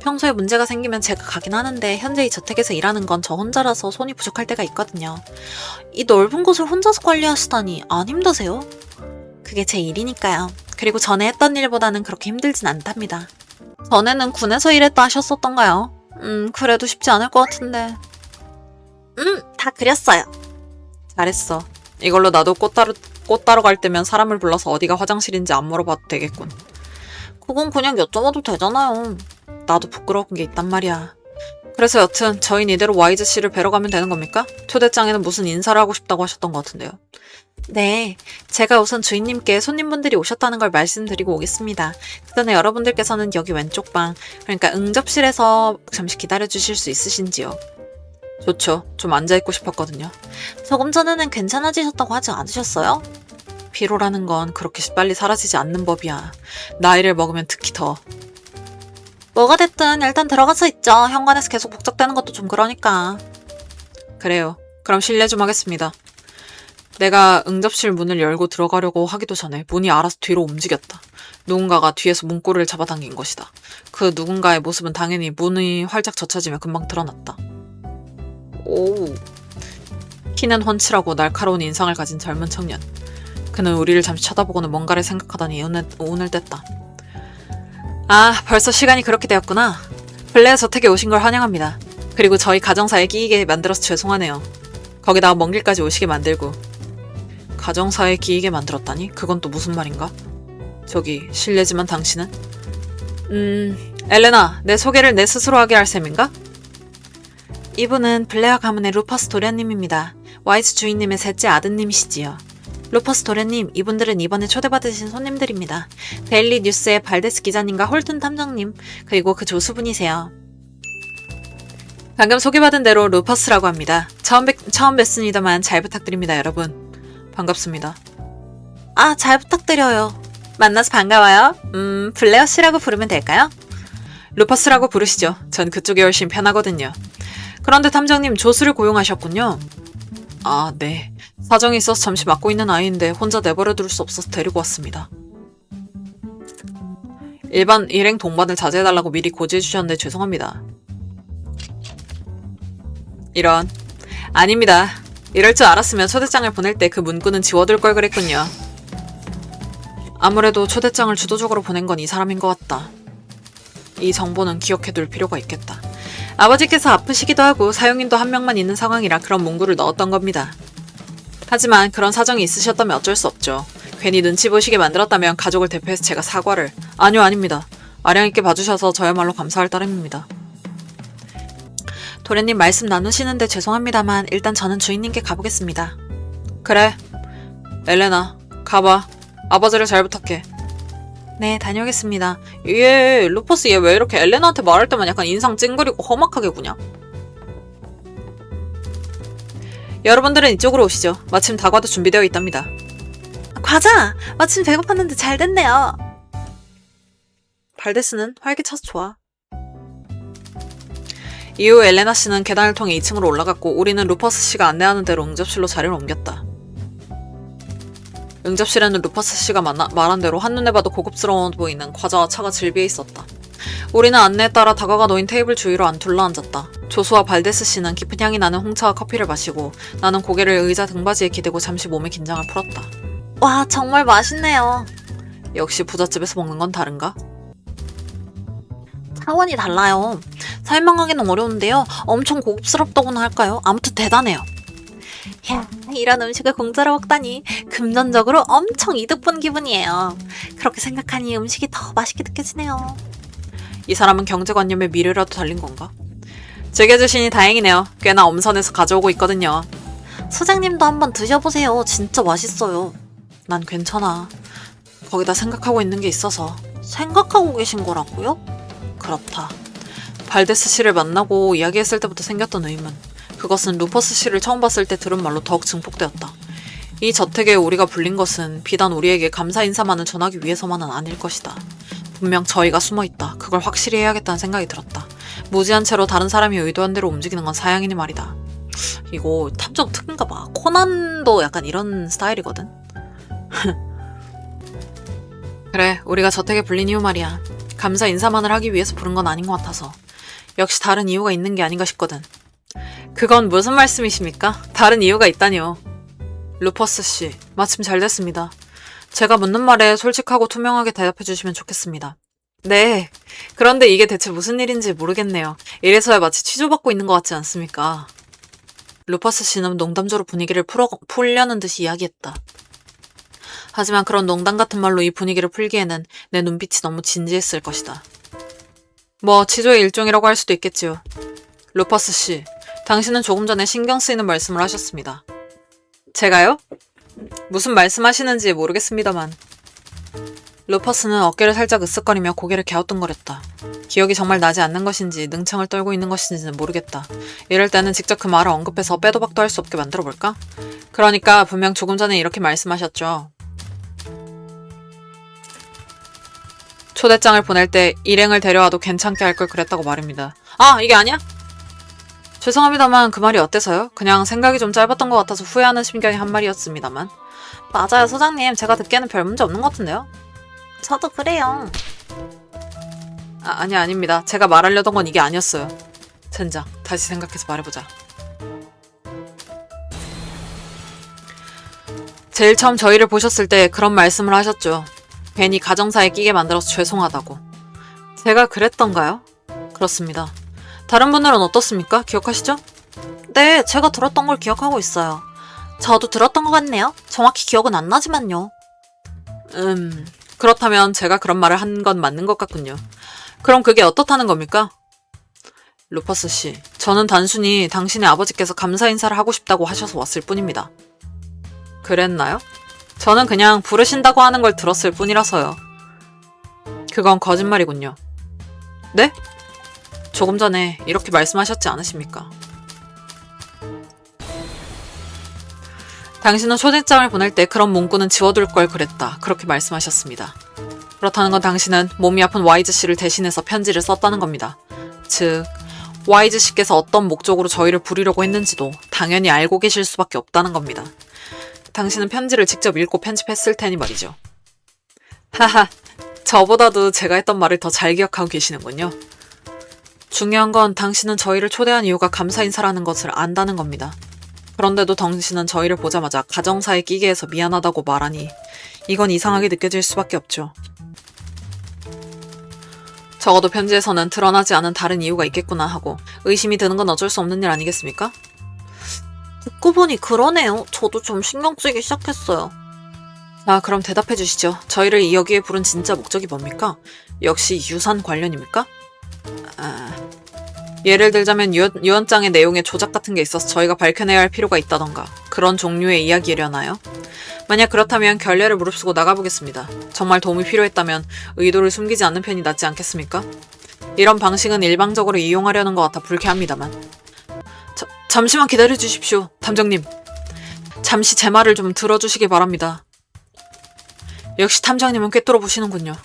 평소에 문제가 생기면 제가 가긴 하는데 현재 이 저택에서 일하는 건 저 혼자라서 손이 부족할 때가 있거든요. 이 넓은 곳을 혼자서 관리하시다니 안 힘드세요? 그게 제 일이니까요. 그리고 전에 했던 일보다는 그렇게 힘들진 않답니다. 전에는 군에서 일했다 하셨었던가요? 그래도 쉽지 않을 것 같은데. 다 그렸어요. 잘했어. 이걸로 나도 꽃 따러 갈 때면 사람을 불러서 어디가 화장실인지 안 물어봐도 되겠군. 그건 그냥 여쭤봐도 되잖아요. 나도 부끄러운 게 있단 말이야. 그래서 여튼 저희는 이대로 와이즈 씨를 뵈러 가면 되는 겁니까? 초대장에는 무슨 인사를 하고 싶다고 하셨던 것 같은데요. 네, 제가 우선 주인님께 손님분들이 오셨다는 걸 말씀드리고 오겠습니다. 그 전에 여러분들께서는 여기 왼쪽 방, 그러니까 응접실에서 잠시 기다려주실 수 있으신지요? 좋죠. 좀 앉아있고 싶었거든요. 조금 전에는 괜찮아지셨다고 하지 않으셨어요? 피로라는 건 그렇게 빨리 사라지지 않는 법이야. 나이를 먹으면 특히 더. 뭐가 됐든 일단 들어가서 있죠. 현관에서 계속 북적대는 것도 좀 그러니까. 그래요. 그럼 실례 좀 하겠습니다. 내가 응접실 문을 열고 들어가려고 하기도 전에 문이 알아서 뒤로 움직였다. 누군가가 뒤에서 문고리를 잡아당긴 것이다. 그 누군가의 모습은 당연히 문이 활짝 젖혀지며 금방 드러났다. 오. 키는 훤칠하고 날카로운 인상을 가진 젊은 청년. 그는 우리를 잠시 쳐다보고는 뭔가를 생각하더니 운을 뗐다. 아, 벌써 시간이 그렇게 되었구나. 블레어 저택에 오신 걸 환영합니다. 그리고 저희 가정사에 끼이게 만들어서 죄송하네요. 거기다가 먼 길까지 오시게 만들고. 가정사에 끼이게 만들었다니? 그건 또 무슨 말인가? 저기, 실례지만 당신은? 엘레나, 내 소개를 내 스스로 하게 할 셈인가? 이분은 블레어 가문의 루퍼스 도련님입니다. 와이즈 주인님의 셋째 아드님이시지요. 루퍼스 도련님, 이분들은 이번에 초대받으신 손님들입니다. 데일리 뉴스의 발데스 기자님과 홀튼 탐정님, 그리고 그 조수분이세요. 방금 소개받은 대로 루퍼스라고 합니다. 처음 뵙습니다만 잘 부탁드립니다, 여러분. 반갑습니다. 아, 잘 부탁드려요. 만나서 반가워요. 블레어 씨라고 부르면 될까요? 루퍼스라고 부르시죠. 전 그쪽이 훨씬 편하거든요. 그런데 탐정님, 조수를 고용하셨군요. 아, 네. 사정이 있어서 잠시 맡고 있는 아이인데 혼자 내버려 둘 수 없어서 데리고 왔습니다. 일반 일행 동반을 자제해달라고 미리 고지해 주셨는데 죄송합니다. 이런. 아닙니다. 이럴 줄 알았으면 초대장을 보낼 때 그 문구는 지워둘 걸 그랬군요. 아무래도 초대장을 주도적으로 보낸 건 이 사람인 것 같다. 이 정보는 기억해둘 필요가 있겠다. 아버지께서 아프시기도 하고 사용인도 한 명만 있는 상황이라 그런 문구를 넣었던 겁니다. 하지만 그런 사정이 있으셨다면 어쩔 수 없죠. 괜히 눈치 보시게 만들었다면 가족을 대표해서 제가 사과를... 아니요, 아닙니다. 아량 있게 봐주셔서 저야말로 감사할 따름입니다. 도련님 말씀 나누시는데 죄송합니다만 일단 저는 주인님께 가보겠습니다. 그래. 엘레나, 가봐. 아버지를 잘 부탁해. 네, 다녀오겠습니다. 루퍼스 얘 왜 이렇게 엘레나한테 말할 때만 약간 인상 찡그리고 험악하게 구냐? 여러분들은 이쪽으로 오시죠. 마침 다과도 준비되어 있답니다. 과자! 마침 배고팠는데 잘 됐네요. 발데스는 활기차서 좋아. 이후 엘레나 씨는 계단을 통해 2층으로 올라갔고 우리는 루퍼스 씨가 안내하는 대로 응접실로 자리를 옮겼다. 응접실에는 루퍼스 씨가 말한 대로 한눈에 봐도 고급스러워 보이는 과자와 차가 질비해 있었다. 우리는 안내에 따라 다과가 놓인 테이블 주위로 둘러앉았다. 조수와 발데스 씨는 깊은 향이 나는 홍차와 커피를 마시고 나는 고개를 의자 등받이에 기대고 잠시 몸의 긴장을 풀었다. 와, 정말 맛있네요. 역시 부잣집에서 먹는 건 다른가? 차원이 달라요. 설명하기는 어려운데요. 엄청 고급스럽다고나 할까요? 아무튼 대단해요. 야, 이런 음식을 공짜로 먹다니 금전적으로 엄청 이득 본 기분이에요. 그렇게 생각하니 음식이 더 맛있게 느껴지네요. 이 사람은 경제관념에 미래라도 달린 건가? 즐겨주시니 다행이네요. 꽤나 엄선해서 가져오고 있거든요. 소장님도 한번 드셔보세요. 진짜 맛있어요. 난 괜찮아. 거기다 생각하고 있는 게 있어서. 생각하고 계신 거라고요? 그렇다. 발데스 씨를 만나고 이야기했을 때부터 생겼던 의문. 그것은 루퍼스 씨를 처음 봤을 때 들은 말로 더욱 증폭되었다. 이 저택에 우리가 불린 것은 비단 우리에게 감사 인사만을 전하기 위해서만은 아닐 것이다. 분명 저희가 숨어있다. 그걸 확실히 해야겠다는 생각이 들었다. 무지한 채로 다른 사람이 의도한 대로 움직이는 건 사양이니 말이다. 이거 탐정 특인가 봐. 코난도 약간 이런 스타일이거든. 그래, 우리가 저택에 불린 이유 말이야. 감사 인사만을 하기 위해서 부른 건 아닌 것 같아서. 역시 다른 이유가 있는 게 아닌가 싶거든. 그건 무슨 말씀이십니까? 다른 이유가 있다니요. 루퍼스 씨, 마침 잘 됐습니다. 제가 묻는 말에 솔직하고 투명하게 대답해 주시면 좋겠습니다. 네, 그런데 이게 대체 무슨 일인지 모르겠네요. 이래서야 마치 취조받고 있는 것 같지 않습니까? 루퍼스 씨는 농담조로 분위기를 풀려는 듯이 이야기했다. 하지만 그런 농담 같은 말로 이 분위기를 풀기에는 내 눈빛이 너무 진지했을 것이다. 뭐 취조의 일종이라고 할 수도 있겠지요. 루퍼스 씨, 당신은 조금 전에 신경 쓰이는 말씀을 하셨습니다. 제가요? 무슨 말씀하시는지 모르겠습니다만. 루퍼스는 어깨를 살짝 으쓱거리며 고개를 갸우뚱거렸다. 기억이 정말 나지 않는 것인지 능청을 떨고 있는 것인지는 모르겠다. 이럴 때는 직접 그 말을 언급해서 빼도 박도 할 수 없게 만들어볼까? 그러니까 분명 조금 전에 이렇게 말씀하셨죠. 초대장을 보낼 때 일행을 데려와도 괜찮게 할 걸 그랬다고 말입니다. 아, 이게 아니야? 죄송합니다만 그 말이 어때서요? 그냥 생각이 좀 짧았던 것 같아서 후회하는 심경의 한 말이었습니다만. 맞아요, 소장님. 제가 듣기에는 별 문제 없는 것 같은데요? 저도 그래요. 아닙니다. 제가 말하려던 건 이게 아니었어요. 젠장, 다시 생각해서 말해보자. 제일 처음 저희를 보셨을 때 그런 말씀을 하셨죠. 괜히 가정사에 끼게 만들어서 죄송하다고. 제가 그랬던가요? 그렇습니다. 다른 분들은 어떻습니까? 기억하시죠? 네, 제가 들었던 걸 기억하고 있어요. 저도 들었던 것 같네요. 정확히 기억은 안 나지만요. 그렇다면 제가 그런 말을 한 건 맞는 것 같군요. 그럼 그게 어떻다는 겁니까? 루퍼스 씨, 저는 단순히 당신의 아버지께서 감사 인사를 하고 싶다고 하셔서 왔을 뿐입니다. 그랬나요? 저는 그냥 부르신다고 하는 걸 들었을 뿐이라서요. 그건 거짓말이군요. 네? 조금 전에 이렇게 말씀하셨지 않으십니까? 당신은 초대장을 보낼 때 그런 문구는 지워둘 걸 그랬다. 그렇게 말씀하셨습니다. 그렇다는 건 당신은 몸이 아픈 와이즈 씨를 대신해서 편지를 썼다는 겁니다. 즉, 와이즈 씨께서 어떤 목적으로 저희를 부리려고 했는지도 당연히 알고 계실 수밖에 없다는 겁니다. 당신은 편지를 직접 읽고 편집했을 테니 말이죠. 하하, 저보다도 제가 했던 말을 더 잘 기억하고 계시는군요. 중요한 건 당신은 저희를 초대한 이유가 감사 인사라는 것을 안다는 겁니다. 그런데도 당신은 저희를 보자마자 가정사에 끼게 해서 미안하다고 말하니 이건 이상하게 느껴질 수밖에 없죠. 적어도 편지에서는 드러나지 않은 다른 이유가 있겠구나 하고 의심이 드는 건 어쩔 수 없는 일 아니겠습니까? 듣고 보니 그러네요. 저도 좀 신경 쓰이기 시작했어요. 아, 그럼 대답해 주시죠. 저희를 여기에 부른 진짜 목적이 뭡니까? 역시 유산 관련입니까? 예를 들자면 유언장의 내용에 조작 같은 게 있어서 저희가 밝혀내야 할 필요가 있다던가 그런 종류의 이야기려나요? 만약 그렇다면 결례를 무릅쓰고 나가보겠습니다. 정말 도움이 필요했다면 의도를 숨기지 않는 편이 낫지 않겠습니까? 이런 방식은 일방적으로 이용하려는 것 같아 불쾌합니다만. 잠시만 기다려주십시오, 탐정님. 잠시 제 말을 좀 들어주시기 바랍니다. 역시 탐정님은 꿰뚫어 보시는군요.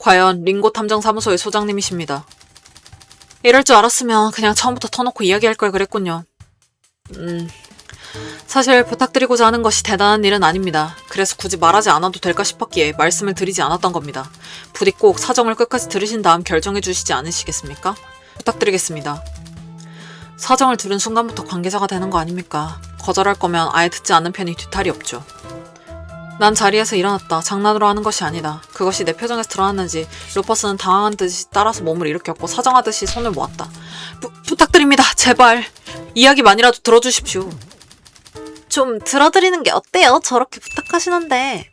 과연 링고 탐정사무소의 소장님이십니다. 이럴 줄 알았으면 그냥 처음부터 터놓고 이야기할 걸 그랬군요. 사실 부탁드리고자 하는 것이 대단한 일은 아닙니다. 그래서 굳이 말하지 않아도 될까 싶었기에 말씀을 드리지 않았던 겁니다. 부디 꼭 사정을 끝까지 들으신 다음 결정해 주시지 않으시겠습니까? 부탁드리겠습니다. 사정을 들은 순간부터 관계자가 되는 거 아닙니까? 거절할 거면 아예 듣지 않는 편이 뒤탈이 없죠. 난 자리에서 일어났다. 장난으로 하는 것이 아니다. 그것이 내 표정에서 드러났는지 루퍼스는 당황한 듯이 따라서 몸을 일으켰고 사정하듯이 손을 모았다. 부탁드립니다. 제발. 이야기만이라도 들어주십시오. 좀 들어드리는 게 어때요? 저렇게 부탁하시는데.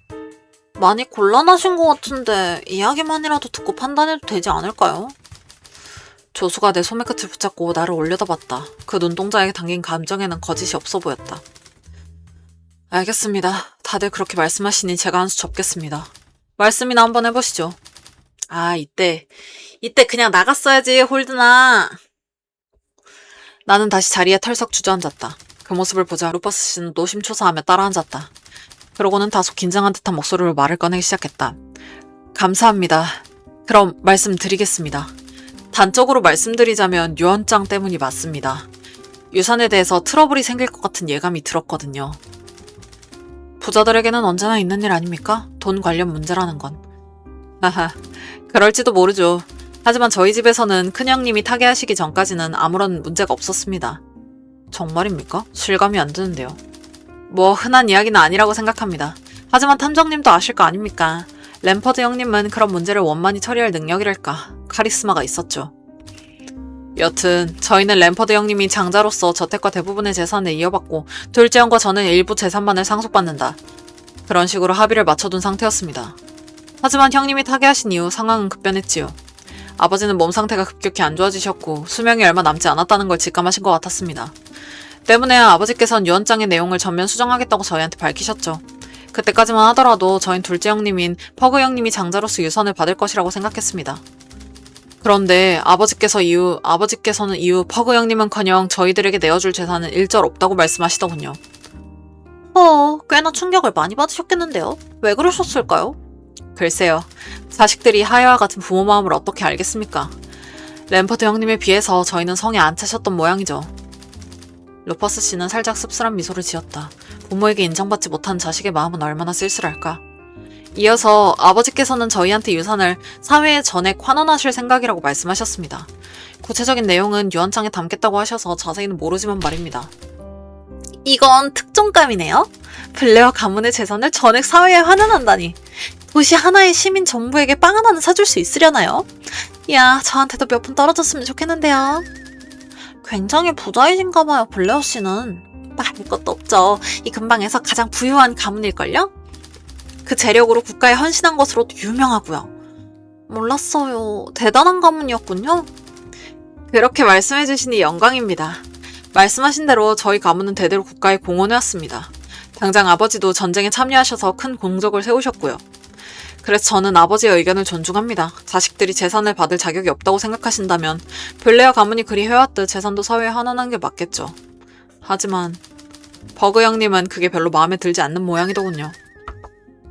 많이 곤란하신 것 같은데 이야기만이라도 듣고 판단해도 되지 않을까요? 조수가 내 소매끝을 붙잡고 나를 올려다봤다. 그 눈동자에 담긴 감정에는 거짓이 없어 보였다. 알겠습니다. 다들 그렇게 말씀하시니 제가 한 수 접겠습니다. 말씀이나 한번 해보시죠. 아, 이때 그냥 나갔어야지, 홀드나. 나는 다시 자리에 털썩 주저앉았다. 그 모습을 보자 루퍼스 씨는 노심초사하며 따라앉았다. 그러고는 다소 긴장한 듯한 목소리로 말을 꺼내기 시작했다. 감사합니다. 그럼 말씀드리겠습니다. 단적으로 말씀드리자면 유언장 때문이 맞습니다. 유산에 대해서 트러블이 생길 것 같은 예감이 들었거든요. 부자들에게는 언제나 있는 일 아닙니까? 돈 관련 문제라는 건. 하하, 그럴지도 모르죠. 하지만 저희 집에서는 큰형님이 타계하시기 전까지는 아무런 문제가 없었습니다. 정말입니까? 실감이 안 드는데요. 뭐 흔한 이야기는 아니라고 생각합니다. 하지만 탐정님도 아실 거 아닙니까? 램퍼드 형님은 그런 문제를 원만히 처리할 능력이랄까, 카리스마가 있었죠. 여튼 저희는 램퍼드 형님이 장자로서 저택과 대부분의 재산을 이어받고 둘째 형과 저는 일부 재산만을 상속받는다. 그런 식으로 합의를 맞춰둔 상태였습니다. 하지만 형님이 타계하신 이후 상황은 급변했지요. 아버지는 몸 상태가 급격히 안 좋아지셨고 수명이 얼마 남지 않았다는 걸 직감하신 것 같았습니다. 때문에 아버지께서는 유언장의 내용을 전면 수정하겠다고 저희한테 밝히셨죠. 그때까지만 하더라도 저희 둘째 형님인 퍼그 형님이 장자로서 유산을 받을 것이라고 생각했습니다. 그런데 아버지께서는 이후 퍼그 형님은커녕 저희들에게 내어줄 재산은 일절 없다고 말씀하시더군요. 꽤나 충격을 많이 받으셨겠는데요? 왜 그러셨을까요? 글쎄요. 자식들이 하야와 같은 부모 마음을 어떻게 알겠습니까? 램퍼드 형님에 비해서 저희는 성에 안 차셨던 모양이죠. 루퍼스 씨는 살짝 씁쓸한 미소를 지었다. 부모에게 인정받지 못한 자식의 마음은 얼마나 쓸쓸할까. 이어서 아버지께서는 저희한테 유산을 사회에 전액 환원하실 생각이라고 말씀하셨습니다. 구체적인 내용은 유언장에 담겠다고 하셔서 자세히는 모르지만 말입니다. 이건 특종감이네요. 블레어 가문의 재산을 전액 사회에 환원한다니. 도시 하나의 시민 정부에게 빵 하나는 사줄 수 있으려나요? 야, 저한테도 몇 푼 떨어졌으면 좋겠는데요. 굉장히 부자이신가 봐요, 블레어 씨는. 말할 것도 없죠. 이 근방에서 가장 부유한 가문일걸요? 그 재력으로 국가에 헌신한 것으로도 유명하고요. 몰랐어요. 대단한 가문이었군요. 그렇게 말씀해 주시니 영광입니다. 말씀하신 대로 저희 가문은 대대로 국가에 공헌해왔습니다. 당장 아버지도 전쟁에 참여하셔서 큰 공적을 세우셨고요. 그래서 저는 아버지의 의견을 존중합니다. 자식들이 재산을 받을 자격이 없다고 생각하신다면 블레어 가문이 그리 해왔듯 재산도 사회에 환원한 게 맞겠죠. 하지만 버그 형님은 그게 별로 마음에 들지 않는 모양이더군요.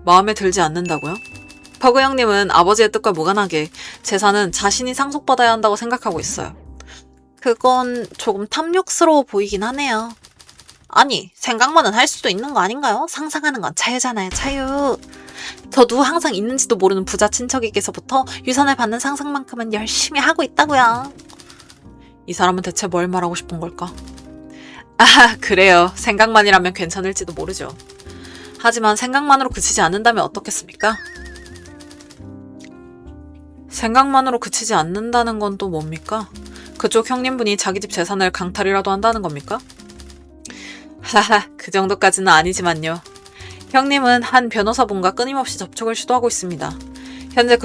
마음에 들지 않는다고요? 버그 형님은 아버지의 뜻과 무관하게 재산은 자신이 상속받아야 한다고 생각하고 있어요. 그건 조금 탐욕스러워 보이긴 하네요. 아니, 생각만은 할 수도 있는 거 아닌가요? 상상하는 건 자유잖아요, 자유. 저도 항상 있는지도 모르는 부자 친척에게서부터 유산을 받는 상상만큼은 열심히 하고 있다고요. 이 사람은 대체 뭘 말하고 싶은 걸까? 아, 그래요. 생각만이라면 괜찮을지도 모르죠. 하지만 생각만으로 그치지 않는다면 어떻겠습니까? 생각만으로 그치지 않는다는 건 또 뭡니까? 그쪽 형님분이 자기 집 재산을 강탈이라도 한다는 겁니까? 하하, 그 정도까지는 아니지만요. 형님은 한 변호사분과 끊임없이 접촉을 시도하고 있습니다. 현재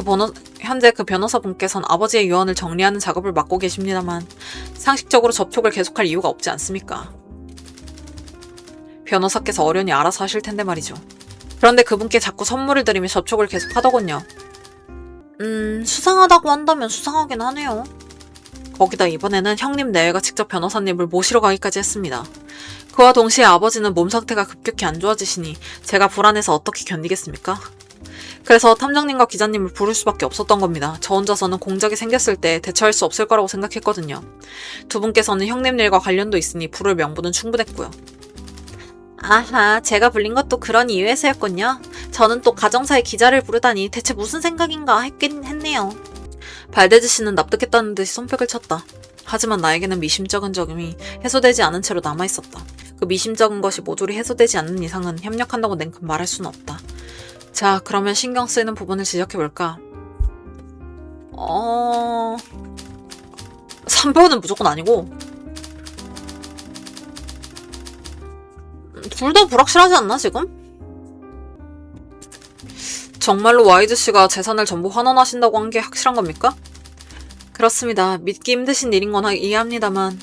그 변호사분께서는 아버지의 유언을 정리하는 작업을 맡고 계십니다만 상식적으로 접촉을 계속할 이유가 없지 않습니까? 변호사께서 어련히 알아서 하실 텐데 말이죠. 그런데 그분께 자꾸 선물을 드리며 접촉을 계속하더군요. 수상하다고 한다면 수상하긴 하네요. 거기다 이번에는 형님 내외가 직접 변호사님을 모시러 가기까지 했습니다. 그와 동시에 아버지는 몸 상태가 급격히 안 좋아지시니 제가 불안해서 어떻게 견디겠습니까? 그래서 탐정님과 기자님을 부를 수밖에 없었던 겁니다. 저 혼자서는 공작이 생겼을 때 대처할 수 없을 거라고 생각했거든요. 두 분께서는 형님 일과 관련도 있으니 부를 명분은 충분했고요. 아하, 제가 불린 것도 그런 이유에서였군요. 저는 또 가정사의 기자를 부르다니 대체 무슨 생각인가 했긴 했네요. 발데즈 씨는 납득했다는 듯이 손뼉을 쳤다. 하지만 나에게는 미심쩍은 점이 해소되지 않은 채로 남아있었다. 그 미심쩍은 것이 모조리 해소되지 않는 이상은 협력한다고 냉큼 말할 수는 없다. 자, 그러면 신경 쓰이는 부분을 지적해볼까? 300원은 무조건 아니고 둘 다 불확실하지 않나 지금? 정말로 와이즈 씨가 재산을 전부 환원하신다고 한 게 확실한 겁니까? 그렇습니다. 믿기 힘드신 일인 건 이해합니다만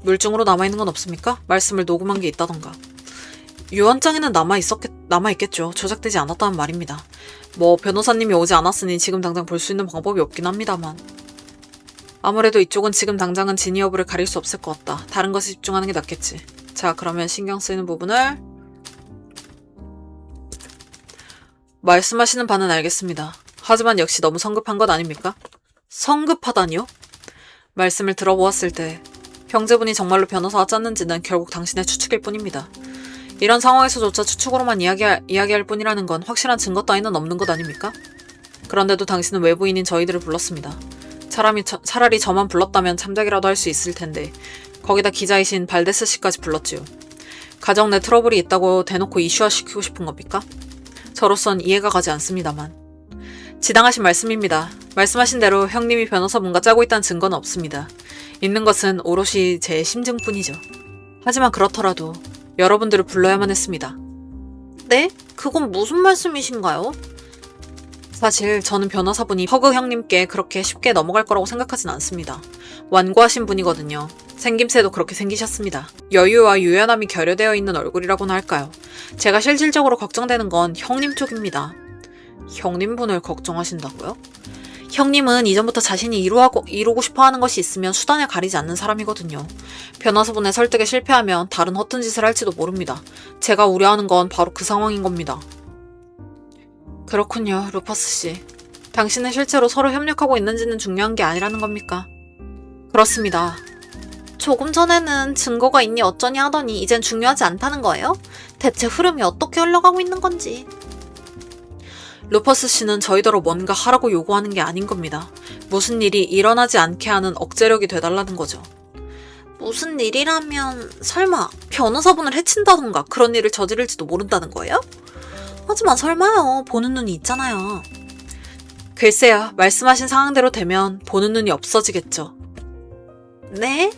물증으로 남아있는 건 없습니까? 말씀을 녹음한 게 있다던가. 유언장에는 남아있겠죠. 조작되지 않았다는 말입니다. 뭐 변호사님이 오지 않았으니 지금 당장 볼 수 있는 방법이 없긴 합니다만 아무래도 이쪽은 지금 당장은 진위 여부를 가릴 수 없을 것 같다. 다른 것에 집중하는 게 낫겠지. 자, 그러면 신경 쓰이는 부분을 말씀하시는 바는 알겠습니다. 하지만 역시 너무 성급한 것 아닙니까? 성급하다니요? 말씀을 들어보았을 때 형제분이 정말로 변호사와 짰는지는 결국 당신의 추측일 뿐입니다. 이런 상황에서조차 추측으로만 이야기할 뿐이라는 건 확실한 증거 따위는 없는 것 아닙니까? 그런데도 당신은 외부인인 저희들을 불렀습니다. 차라리 저만 불렀다면 참작이라도 할 수 있을 텐데 거기다 기자이신 발데스 씨까지 불렀지요. 가정 내 트러블이 있다고 대놓고 이슈화시키고 싶은 겁니까? 저로선 이해가 가지 않습니다만. 지당하신 말씀입니다. 말씀하신 대로 형님이 변호사 뭔가 짜고 있다는 증거는 없습니다. 있는 것은 오롯이 제 심증뿐이죠. 하지만 그렇더라도 여러분들을 불러야만 했습니다. 네? 그건 무슨 말씀이신가요? 사실 저는 변호사분이 허그 형님께 그렇게 쉽게 넘어갈 거라고 생각하진 않습니다. 완고하신 분이거든요. 생김새도 그렇게 생기셨습니다. 여유와 유연함이 결여되어 있는 얼굴이라고나 할까요? 제가 실질적으로 걱정되는 건 형님 쪽입니다. 형님분을 걱정하신다고요? 형님은 이전부터 자신이 이루고 싶어하는 것이 있으면 수단을 가리지 않는 사람이거든요. 변호사분의 설득에 실패하면 다른 허튼 짓을 할지도 모릅니다. 제가 우려하는 건 바로 그 상황인 겁니다. 그렇군요, 루퍼스 씨. 당신은 실제로 서로 협력하고 있는지는 중요한 게 아니라는 겁니까? 그렇습니다. 조금 전에는 증거가 있니 어쩌니 하더니 이젠 중요하지 않다는 거예요? 대체 흐름이 어떻게 흘러가고 있는 건지. 루퍼스 씨는 저희더러 뭔가 하라고 요구하는 게 아닌 겁니다. 무슨 일이 일어나지 않게 하는 억제력이 돼달라는 거죠. 무슨 일이라면 설마 변호사분을 해친다던가 그런 일을 저지를지도 모른다는 거예요? 하지만 설마요. 보는 눈이 있잖아요. 글쎄요. 말씀하신 상황대로 되면 보는 눈이 없어지겠죠. 네?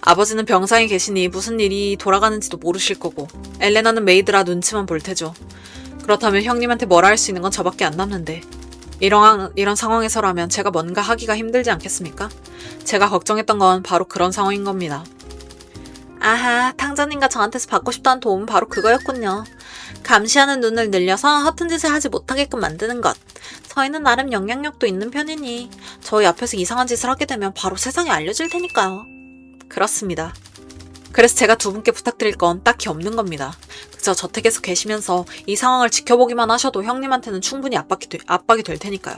아버지는 병상에 계시니 무슨 일이 돌아가는지도 모르실 거고 엘레나는 메이드라 눈치만 볼 테죠. 그렇다면 형님한테 뭐라 할 수 있는 건 저밖에 안 남는데 이런 상황에서라면 제가 뭔가 하기가 힘들지 않겠습니까? 제가 걱정했던 건 바로 그런 상황인 겁니다. 아하, 탕자님과 저한테서 받고 싶다는 도움은 바로 그거였군요. 감시하는 눈을 늘려서 허튼 짓을 하지 못하게끔 만드는 것. 저희는 나름 영향력도 있는 편이니 저희 앞에서 이상한 짓을 하게 되면 바로 세상에 알려질 테니까요. 그렇습니다. 그래서 제가 두 분께 부탁드릴 건 딱히 없는 겁니다. 그저 저택에서 계시면서 이 상황을 지켜보기만 하셔도 형님한테는 충분히 압박이 될 테니까요.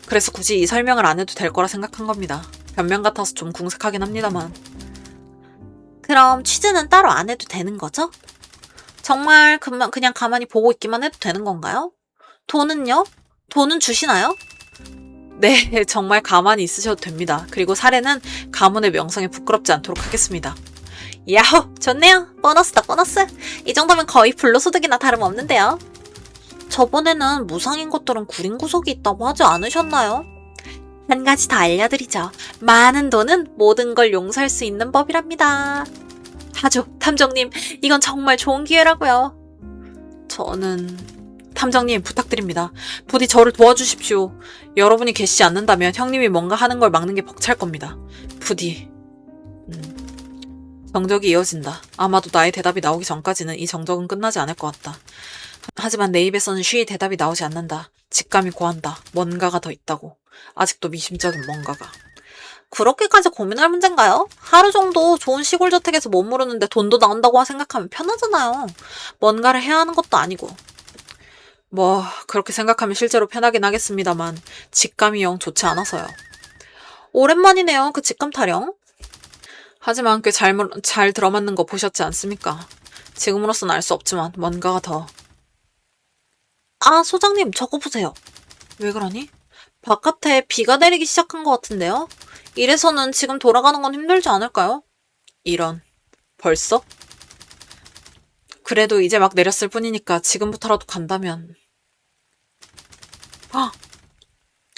그래서 굳이 이 설명을 안 해도 될 거라 생각한 겁니다. 변명 같아서 좀 궁색하긴 합니다만. 그럼 취재는 따로 안 해도 되는 거죠? 정말 그냥 가만히 보고 있기만 해도 되는 건가요? 돈은요? 돈은 주시나요? 네, 정말 가만히 있으셔도 됩니다. 그리고 사례는 가문의 명성에 부끄럽지 않도록 하겠습니다. 야호! 좋네요. 보너스다, 보너스. 이 정도면 거의 불로소득이나 다름없는데요. 저번에는 무상인 것들은 구린 구석이 있다고 하지 않으셨나요? 한 가지 더 알려드리죠. 많은 돈은 모든 걸 용서할 수 있는 법이랍니다. 하죠, 탐정님. 이건 정말 좋은 기회라고요. 탐정님 부탁드립니다. 부디 저를 도와주십시오. 여러분이 계시지 않는다면 형님이 뭔가 하는 걸 막는 게 벅찰 겁니다. 부디. 정적이 이어진다. 아마도 나의 대답이 나오기 전까지는 이 정적은 끝나지 않을 것 같다. 하지만 내 입에서는 쉬이 대답이 나오지 않는다. 직감이 고한다. 뭔가가 더 있다고. 아직도 미심쩍은 뭔가가. 그렇게까지 고민할 문제인가요? 하루 정도 좋은 시골 저택에서 머무르는데 돈도 나온다고 생각하면 편하잖아요. 뭔가를 해야 하는 것도 아니고. 뭐 그렇게 생각하면 실제로 편하긴 하겠습니다만 직감이 영 좋지 않아서요. 오랜만이네요, 그 직감 타령. 하지만 꽤 잘 들어맞는 거 보셨지 않습니까? 지금으로선 알 수 없지만 뭔가가 더. 아, 소장님, 저거 보세요. 왜 그러니? 바깥에 비가 내리기 시작한 것 같은데요? 이래서는 지금 돌아가는 건 힘들지 않을까요? 이런. 벌써? 그래도 이제 막 내렸을 뿐이니까 지금부터라도 간다면.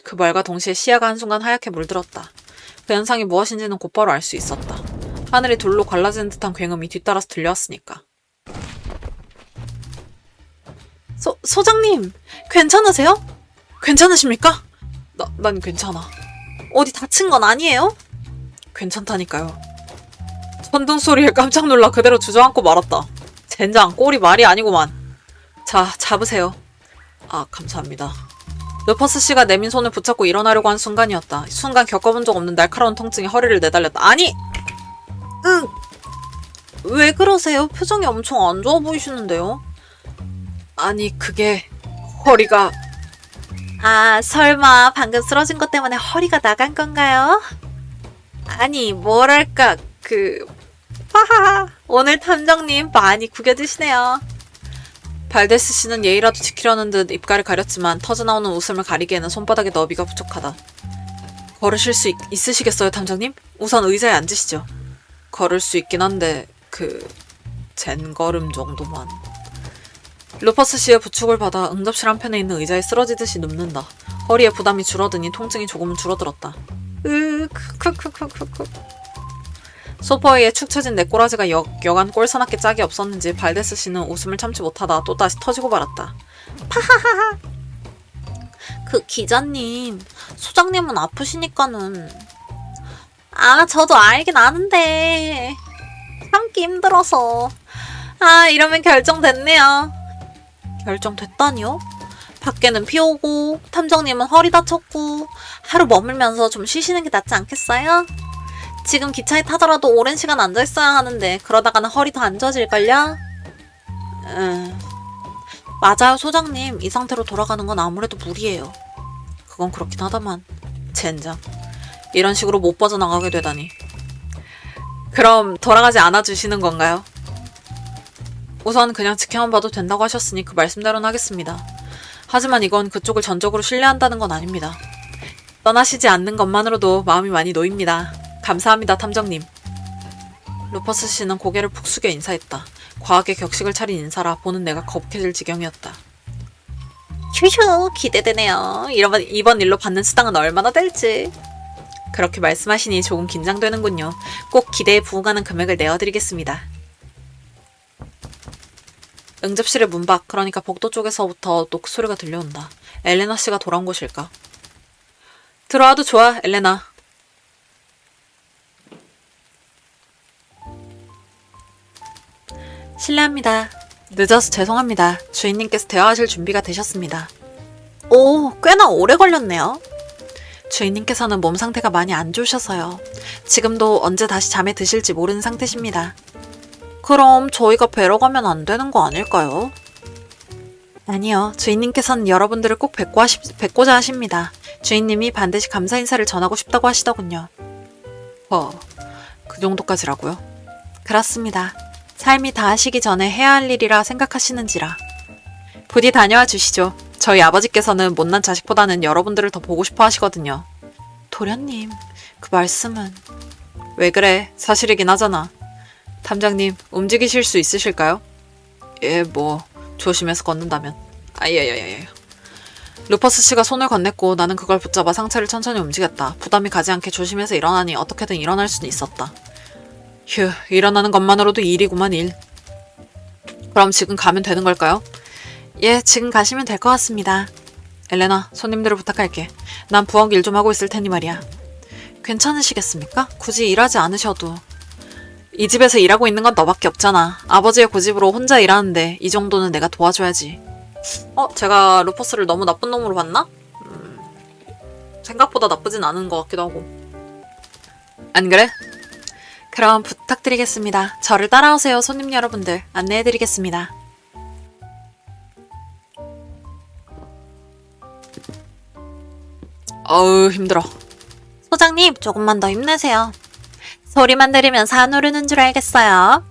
그 말과 동시에 시야가 한순간 하얗게 물들었다. 그 현상이 무엇인지는 곧바로 알 수 있었다. 하늘이 돌로 갈라지는 듯한 굉음이 뒤따라서 들려왔으니까. 소장님, 괜찮으세요? 괜찮으십니까? 난 괜찮아. 어디 다친 건 아니에요? 괜찮다니까요. 천둥 소리에 깜짝 놀라 그대로 주저앉고 말았다. 젠장, 꼴이 말이 아니구만. 자, 잡으세요. 아, 감사합니다. 루퍼스 씨가 내민 손을 붙잡고 일어나려고 한 순간이었다. 순간 겪어본 적 없는 날카로운 통증이 허리를 내달렸다. 아니! 왜 그러세요? 표정이 엄청 안 좋아 보이시는데요? 아니, 그게 허리가... 아, 설마 방금 쓰러진 것 때문에 허리가 나간 건가요? 아니, 뭐랄까, 하하하. 오늘 탐정님 많이 구겨드시네요. 발데스 씨는 예의라도 지키려는 듯 입가를 가렸지만 터져나오는 웃음을 가리기에는 손바닥에 너비가 부족하다. 걸으실 수 있으시겠어요, 탐정님? 우선 의자에 앉으시죠. 걸을 수 있긴 한데 젠걸음 정도만. 루퍼스 씨의 부축을 받아 응접실 한편에 있는 의자에 쓰러지듯이 눕는다. 허리에 부담이 줄어드니 통증이 조금은 줄어들었다. 크크크크크크. 소파 위에 축 처진 내 꼬라지가 여간 꼴사납게 짝이 없었는지 발데스 씨는 웃음을 참지 못하다 또다시 터지고 말았다. 그 기자님, 소장님은 아프시니까는. 저도 알긴 아는데 참기 힘들어서. 이러면 결정됐네요. 결정됐다니요? 밖에는 비 오고 탐정님은 허리 다쳤고 하루 머물면서 좀 쉬시는 게 낫지 않겠어요? 지금 기차에 타더라도 오랜 시간 앉아있어야 하는데 그러다가는 허리 더 안 좋아질걸요? 맞아요, 소장님. 이 상태로 돌아가는 건 아무래도 무리예요. 그건 그렇긴 하다만 젠장. 이런 식으로 못 빠져나가게 되다니. 그럼 돌아가지 않아주시는 건가요? 우선 그냥 지켜만 봐도 된다고 하셨으니 그 말씀대로는 하겠습니다. 하지만 이건 그쪽을 전적으로 신뢰한다는 건 아닙니다. 떠나시지 않는 것만으로도 마음이 많이 놓입니다. 감사합니다, 탐정님. 루퍼스 씨는 고개를 푹 숙여 인사했다. 과하게 격식을 차린 인사라 보는 내가 겁해질 지경이었다. 휴휴, 기대되네요. 이번 일로 받는 수당은 얼마나 될지. 그렇게 말씀하시니 조금 긴장되는군요. 꼭 기대에 부응하는 금액을 내어드리겠습니다. 응접실의 문 밖, 그러니까 복도 쪽에서부터 녹소리가 들려온다. 엘레나 씨가 돌아온 곳일까? 들어와도 좋아, 엘레나. 실례합니다. 늦어서 죄송합니다. 주인님께서 대화하실 준비가 되셨습니다. 오, 꽤나 오래 걸렸네요. 주인님께서는 몸 상태가 많이 안 좋으셔서요. 지금도 언제 다시 잠에 드실지 모르는 상태십니다. 그럼 저희가 뵈러 가면 안 되는 거 아닐까요? 아니요. 주인님께서는 여러분들을 꼭 뵙고자 하십니다. 주인님이 반드시 감사 인사를 전하고 싶다고 하시더군요. 그 정도까지라고요? 그렇습니다. 삶이 다하시기 전에 해야 할 일이라 생각하시는지라. 부디 다녀와 주시죠. 저희 아버지께서는 못난 자식보다는 여러분들을 더 보고 싶어 하시거든요. 도련님, 그 말씀은... 왜 그래? 사실이긴 하잖아. 탐정님, 움직이실 수 있으실까요? 예, 조심해서 걷는다면. 아예예예. 루퍼스 씨가 손을 건넸고 나는 그걸 붙잡아 상체를 천천히 움직였다. 부담이 가지 않게 조심해서 일어나니 어떻게든 일어날 수는 있었다. 휴, 일어나는 것만으로도 일이구만 일. 그럼 지금 가면 되는 걸까요? 예, 지금 가시면 될 것 같습니다. 엘레나, 손님들을 부탁할게. 난 부엌 일 좀 하고 있을 테니 말이야. 괜찮으시겠습니까? 굳이 일하지 않으셔도. 이 집에서 일하고 있는 건 너밖에 없잖아. 아버지의 고집으로 혼자 일하는데 이 정도는 내가 도와줘야지. 제가 루퍼스를 너무 나쁜 놈으로 봤나? 생각보다 나쁘진 않은 것 같기도 하고. 안 그래? 그럼 부탁드리겠습니다. 저를 따라오세요, 손님 여러분들. 안내해드리겠습니다. 어우, 힘들어. 소장님, 조금만 더 힘내세요. 소리만 들으면 산 오르는 줄 알겠어요.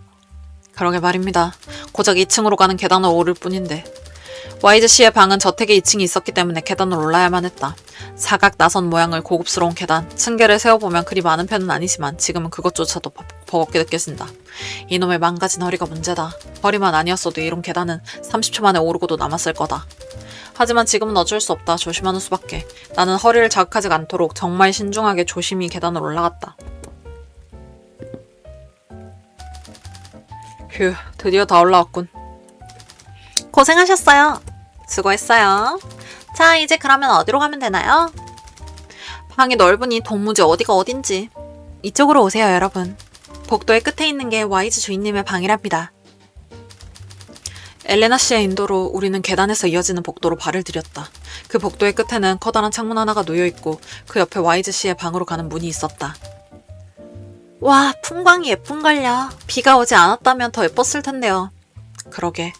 그러게 말입니다. 고작 2층으로 가는 계단을 오를 뿐인데. 와이즈 씨의 방은 저택에 2층이 있었기 때문에 계단을 올라야만 했다. 사각 나선 모양을 고급스러운 계단, 층계를 세어보면 그리 많은 편은 아니지만 지금은 그것조차도 버겁게 느껴진다. 이놈의 망가진 허리가 문제다. 허리만 아니었어도 이런 계단은 30초 만에 오르고도 남았을 거다. 하지만 지금은 어쩔 수 없다. 조심하는 수밖에. 나는 허리를 자극하지 않도록 정말 신중하게 조심히 계단을 올라갔다. 휴, 드디어 다 올라왔군. 고생하셨어요. 수고했어요. 자, 이제 그러면 어디로 가면 되나요? 방이 넓으니 도무지 어디가 어딘지. 이쪽으로 오세요, 여러분. 복도의 끝에 있는 게 와이즈 주인님의 방이랍니다. 엘레나 씨의 인도로 우리는 계단에서 이어지는 복도로 발을 들였다. 그 복도의 끝에는 커다란 창문 하나가 놓여있고 그 옆에 와이즈 씨의 방으로 가는 문이 있었다. 와, 풍광이 예쁜걸요. 비가 오지 않았다면 더 예뻤을 텐데요. 그러게.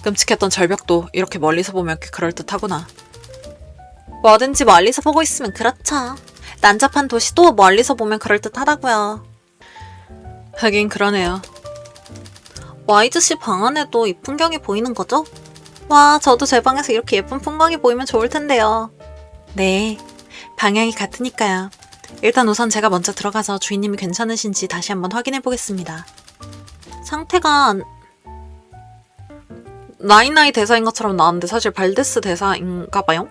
끔찍했던 절벽도 이렇게 멀리서 보면 꽤 그럴듯하구나. 뭐든지 멀리서 보고 있으면 그렇죠. 난잡한 도시도 멀리서 보면 그럴듯하다고요. 하긴 그러네요. 와이즈 씨 방 안에도 이 풍경이 보이는 거죠? 와, 저도 제 방에서 이렇게 예쁜 풍광이 보이면 좋을 텐데요. 네, 방향이 같으니까요. 일단 우선 제가 먼저 들어가서 주인님이 괜찮으신지 다시 한번 확인해 보겠습니다. 상태가 나이나이 대사인 것처럼 나왔는데 사실 발데스 대사인가 봐요?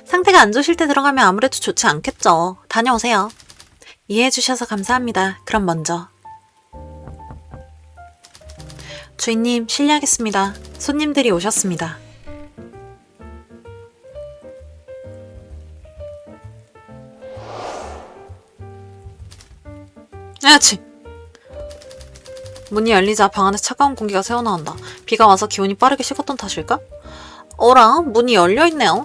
상태가 안 좋으실 때 들어가면 아무래도 좋지 않겠죠. 다녀오세요. 이해해 주셔서 감사합니다. 그럼 먼저. 주인님, 실례하겠습니다. 손님들이 오셨습니다. 야치! 문이 열리자 방 안에 차가운 공기가 새어나온다. 비가 와서 기온이 빠르게 식었던 탓일까? 어라? 문이 열려있네요.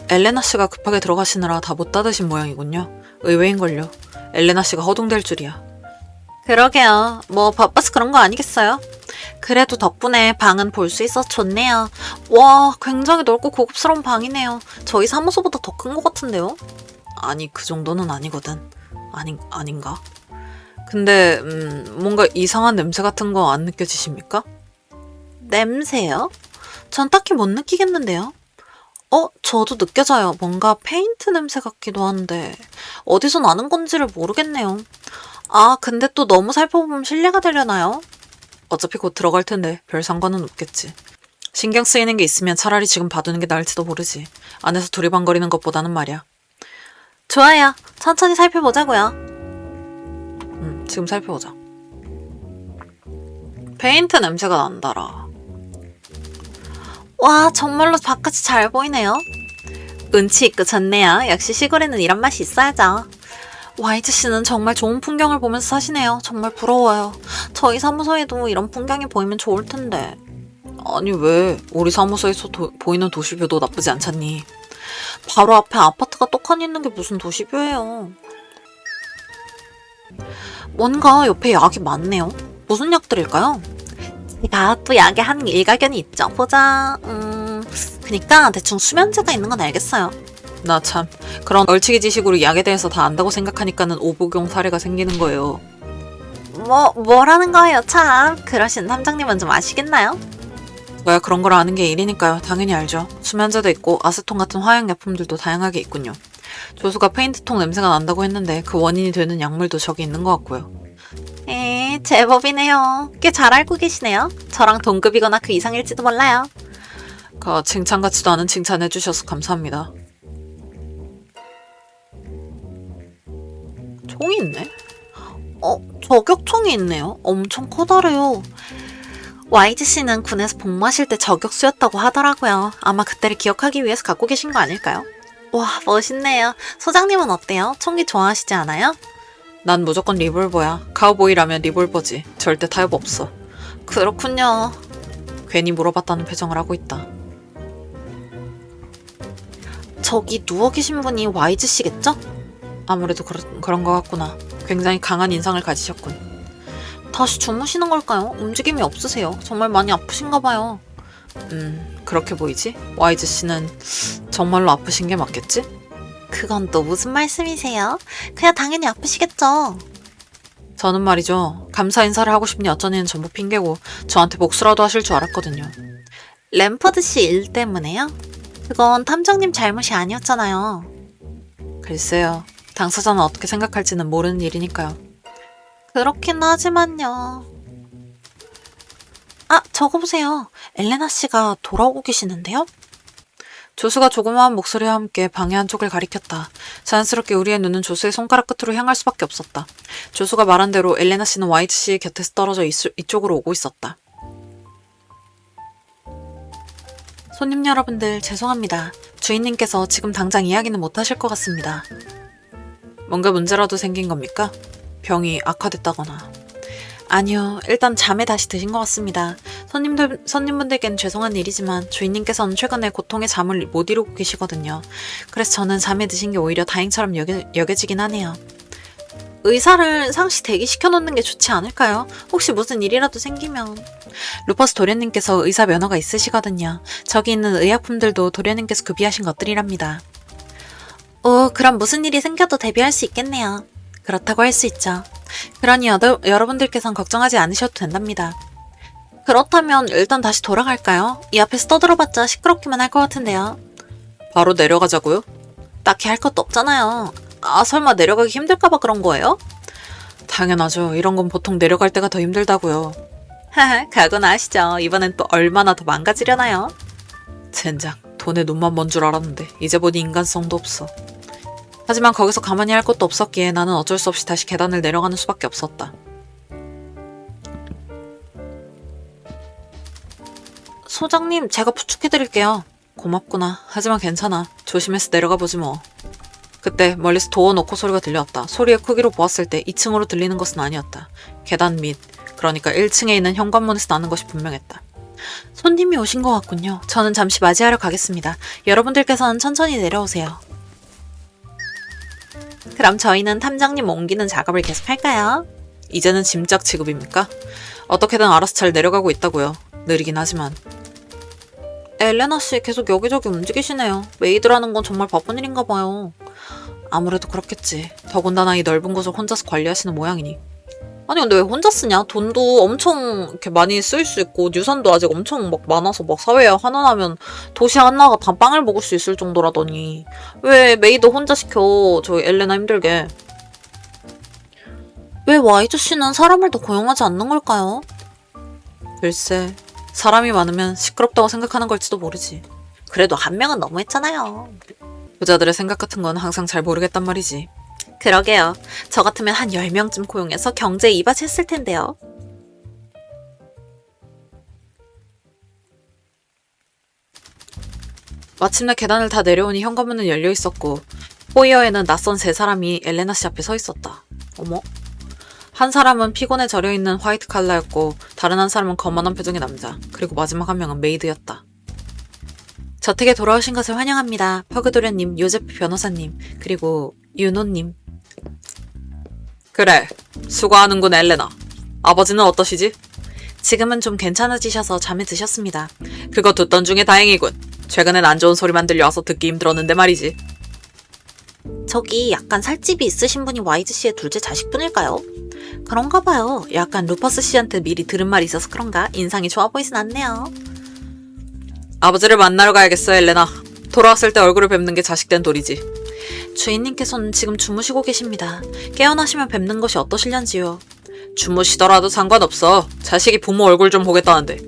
엘레나 씨가 급하게 들어가시느라 다 못 닫으신 모양이군요. 의외인걸요. 엘레나 씨가 허둥댈 줄이야. 그러게요. 뭐 바빠서 그런 거 아니겠어요? 그래도 덕분에 방은 볼 수 있어서 좋네요. 와, 굉장히 넓고 고급스러운 방이네요. 저희 사무소보다 더 큰 것 같은데요? 아니, 그 정도는 아니거든. 아닌가? 근데 뭔가 이상한 냄새 같은 거 안 느껴지십니까? 냄새요? 전 딱히 못 느끼겠는데요? 저도 느껴져요. 뭔가 페인트 냄새 같기도 한데 어디서 나는 건지를 모르겠네요. 아, 근데 또 너무 살펴보면 실례가 되려나요? 어차피 곧 들어갈 텐데 별 상관은 없겠지. 신경 쓰이는 게 있으면 차라리 지금 봐두는 게 나을지도 모르지. 안에서 두리번거리는 것보다는 말이야. 좋아요. 천천히 살펴보자고요. 지금 살펴보자. 페인트 냄새가 난다라. 와, 정말로 바깥이 잘 보이네요. 운치 있고 좋네요. 역시 시골에는 이런 맛이 있어야죠. 와이즈 씨는 정말 좋은 풍경을 보면서 사시네요. 정말 부러워요. 저희 사무소에도 이런 풍경이 보이면 좋을 텐데. 아니 왜? 우리 사무소에서 보이는 도시뷰도 나쁘지 않잖니. 바로 앞에 아파트가 떡하니 있는 게 무슨 도시뷰예요. 뭔가 옆에 약이 많네요. 무슨 약들일까요? 제가 또 약에 한 일가견이 있죠. 보자. 그니까 대충 수면제가 있는 건 알겠어요. 나 참 그런 얼치기 지식으로 약에 대해서 다 안다고 생각하니까는 오복용 사례가 생기는 거예요. 뭐라는 거예요, 참. 그러신 탐정님은 좀 아시겠나요? 뭐야, 그런 걸 아는 게 일이니까요. 당연히 알죠. 수면제도 있고 아세톤 같은 화학약품들도 다양하게 있군요. 조수가 페인트통 냄새가 난다고 했는데 그 원인이 되는 약물도 저기 있는 것 같고요. 제법이네요. 꽤 잘 알고 계시네요. 저랑 동급이거나 그 이상일지도 몰라요. 칭찬 같지도 않은 칭찬 해주셔서 감사합니다. 총이 있네? 저격총이 있네요. 엄청 커다래요. 와이즈 씨는 군에서 복무하실 때 저격수였다고 하더라고요. 아마 그때를 기억하기 위해서 갖고 계신 거 아닐까요? 와, 멋있네요. 소장님은 어때요? 총기 좋아하시지 않아요? 난 무조건 리볼버야. 카우보이라면 리볼버지. 절대 타협 없어. 그렇군요. 괜히 물어봤다는 표정을 하고 있다. 저기 누워 계신 분이 와이즈 씨겠죠? 아무래도 그런 것 같구나. 굉장히 강한 인상을 가지셨군. 다시 주무시는 걸까요? 움직임이 없으세요. 정말 많이 아프신가 봐요. 그렇게 보이지? 와이즈 씨는 정말로 아프신 게 맞겠지? 그건 또 무슨 말씀이세요? 그냥 당연히 아프시겠죠. 저는 말이죠. 감사 인사를 하고 싶니 어쩌니는 전부 핑계고 저한테 복수라도 하실 줄 알았거든요. 램퍼드 씨 일 때문에요? 그건 탐정님 잘못이 아니었잖아요. 글쎄요. 당사자는 어떻게 생각할지는 모르는 일이니까요. 그렇긴 하지만요. 아, 저거 보세요. 엘레나 씨가 돌아오고 계시는데요? 조수가 조그마한 목소리와 함께 방의 한쪽을 가리켰다. 자연스럽게 우리의 눈은 조수의 손가락 끝으로 향할 수밖에 없었다. 조수가 말한 대로 엘레나 씨는 와이즈 씨의 곁에서 떨어져 이쪽으로 오고 있었다. 손님 여러분들 죄송합니다. 주인님께서 지금 당장 이야기는 못하실 것 같습니다. 뭔가 문제라도 생긴 겁니까? 병이 악화됐다거나. 아니요. 일단 잠에 다시 드신 것 같습니다. 손님분들께는 죄송한 일이지만 주인님께서는 최근에 고통의 잠을 못 이루고 계시거든요. 그래서 저는 잠에 드신 게 오히려 다행처럼 여겨지긴 하네요. 의사를 상시 대기시켜 놓는 게 좋지 않을까요? 혹시 무슨 일이라도 생기면. 루퍼스 도련님께서 의사 면허가 있으시거든요. 저기 있는 의약품들도 도련님께서 구비하신 것들이랍니다. 그럼 무슨 일이 생겨도 대비할 수 있겠네요. 그렇다고 할 수 있죠. 그러니 여러분들께선 걱정하지 않으셔도 된답니다. 그렇다면 일단 다시 돌아갈까요? 이 앞에서 떠들어봤자 시끄럽기만 할 것 같은데요. 바로 내려가자고요? 딱히 할 것도 없잖아요. 아, 설마 내려가기 힘들까봐 그런 거예요? 당연하죠. 이런 건 보통 내려갈 때가 더 힘들다고요. 하하, 각오나 하시죠. 이번엔 또 얼마나 더 망가지려나요? 젠장, 돈에 눈만 먼 줄 알았는데 이제 보니 인간성도 없어. 하지만 거기서 가만히 할 것도 없었기에 나는 어쩔 수 없이 다시 계단을 내려가는 수밖에 없었다. 소장님, 제가 부축해드릴게요. 고맙구나. 하지만 괜찮아. 조심해서 내려가 보지 뭐. 그때 멀리서 도어 노크 소리가 들려왔다. 소리의 크기로 보았을 때 2층으로 들리는 것은 아니었다. 계단 밑, 그러니까 1층에 있는 현관문에서 나는 것이 분명했다. 손님이 오신 것 같군요. 저는 잠시 맞이하러 가겠습니다. 여러분들께서는 천천히 내려오세요. 그럼 저희는 탐정님 옮기는 작업을 계속할까요? 이제는 짐작 취급입니까? 어떻게든 알아서 잘 내려가고 있다고요. 느리긴 하지만. 엘레나 씨 계속 여기저기 움직이시네요. 메이드라는 건 정말 바쁜 일인가 봐요. 아무래도 그렇겠지. 더군다나 이 넓은 곳을 혼자서 관리하시는 모양이니. 아니 근데 왜 혼자 쓰냐? 돈도 엄청 이렇게 많이 쓸 수 있고 유산도 아직 엄청 막 많아서 막 사회에 하나나면 도시 하나가 다 빵을 먹을 수 있을 정도라더니 왜 메이드 혼자 시켜? 저희 엘레나 힘들게. 왜 와이즈 씨는 사람을 더 고용하지 않는 걸까요? 글쎄, 사람이 많으면 시끄럽다고 생각하는 걸지도 모르지. 그래도 한 명은 너무했잖아요. 부자들의 생각 같은 건 항상 잘 모르겠단 말이지. 그러게요. 저 같으면 한 10명쯤 고용해서 경제에 이바지했을 텐데요. 마침내 계단을 다 내려오니 현관문은 열려 있었고 호이어에는 낯선 세 사람이 엘레나 씨 앞에 서 있었다. 어머? 한 사람은 피곤에 절여있는 화이트 칼라였고 다른 한 사람은 거만한 표정의 남자, 그리고 마지막 한 명은 메이드였다. 저택에 돌아오신 것을 환영합니다. 퍼그도련님, 요제프 변호사님, 그리고 윤호님. 그래, 수고하는군 엘레나. 아버지는 어떠시지? 지금은 좀 괜찮아지셔서 잠에 드셨습니다. 그거 듣던 중에 다행이군. 최근엔 안 좋은 소리만 들려와서 듣기 힘들었는데 말이지. 저기 약간 살집이 있으신 분이 와이즈 씨의 둘째 자식분일까요? 그런가 봐요. 약간 루퍼스 씨한테 미리 들은 말이 있어서 그런가 인상이 좋아 보이진 않네요. 아버지를 만나러 가야겠어, 엘레나. 돌아왔을 때 얼굴을 뵙는 게 자식된 도리지. 주인님께서는 지금 주무시고 계십니다. 깨어나시면 뵙는 것이 어떠실련지요? 주무시더라도 상관없어. 자식이 부모 얼굴 좀 보겠다는데.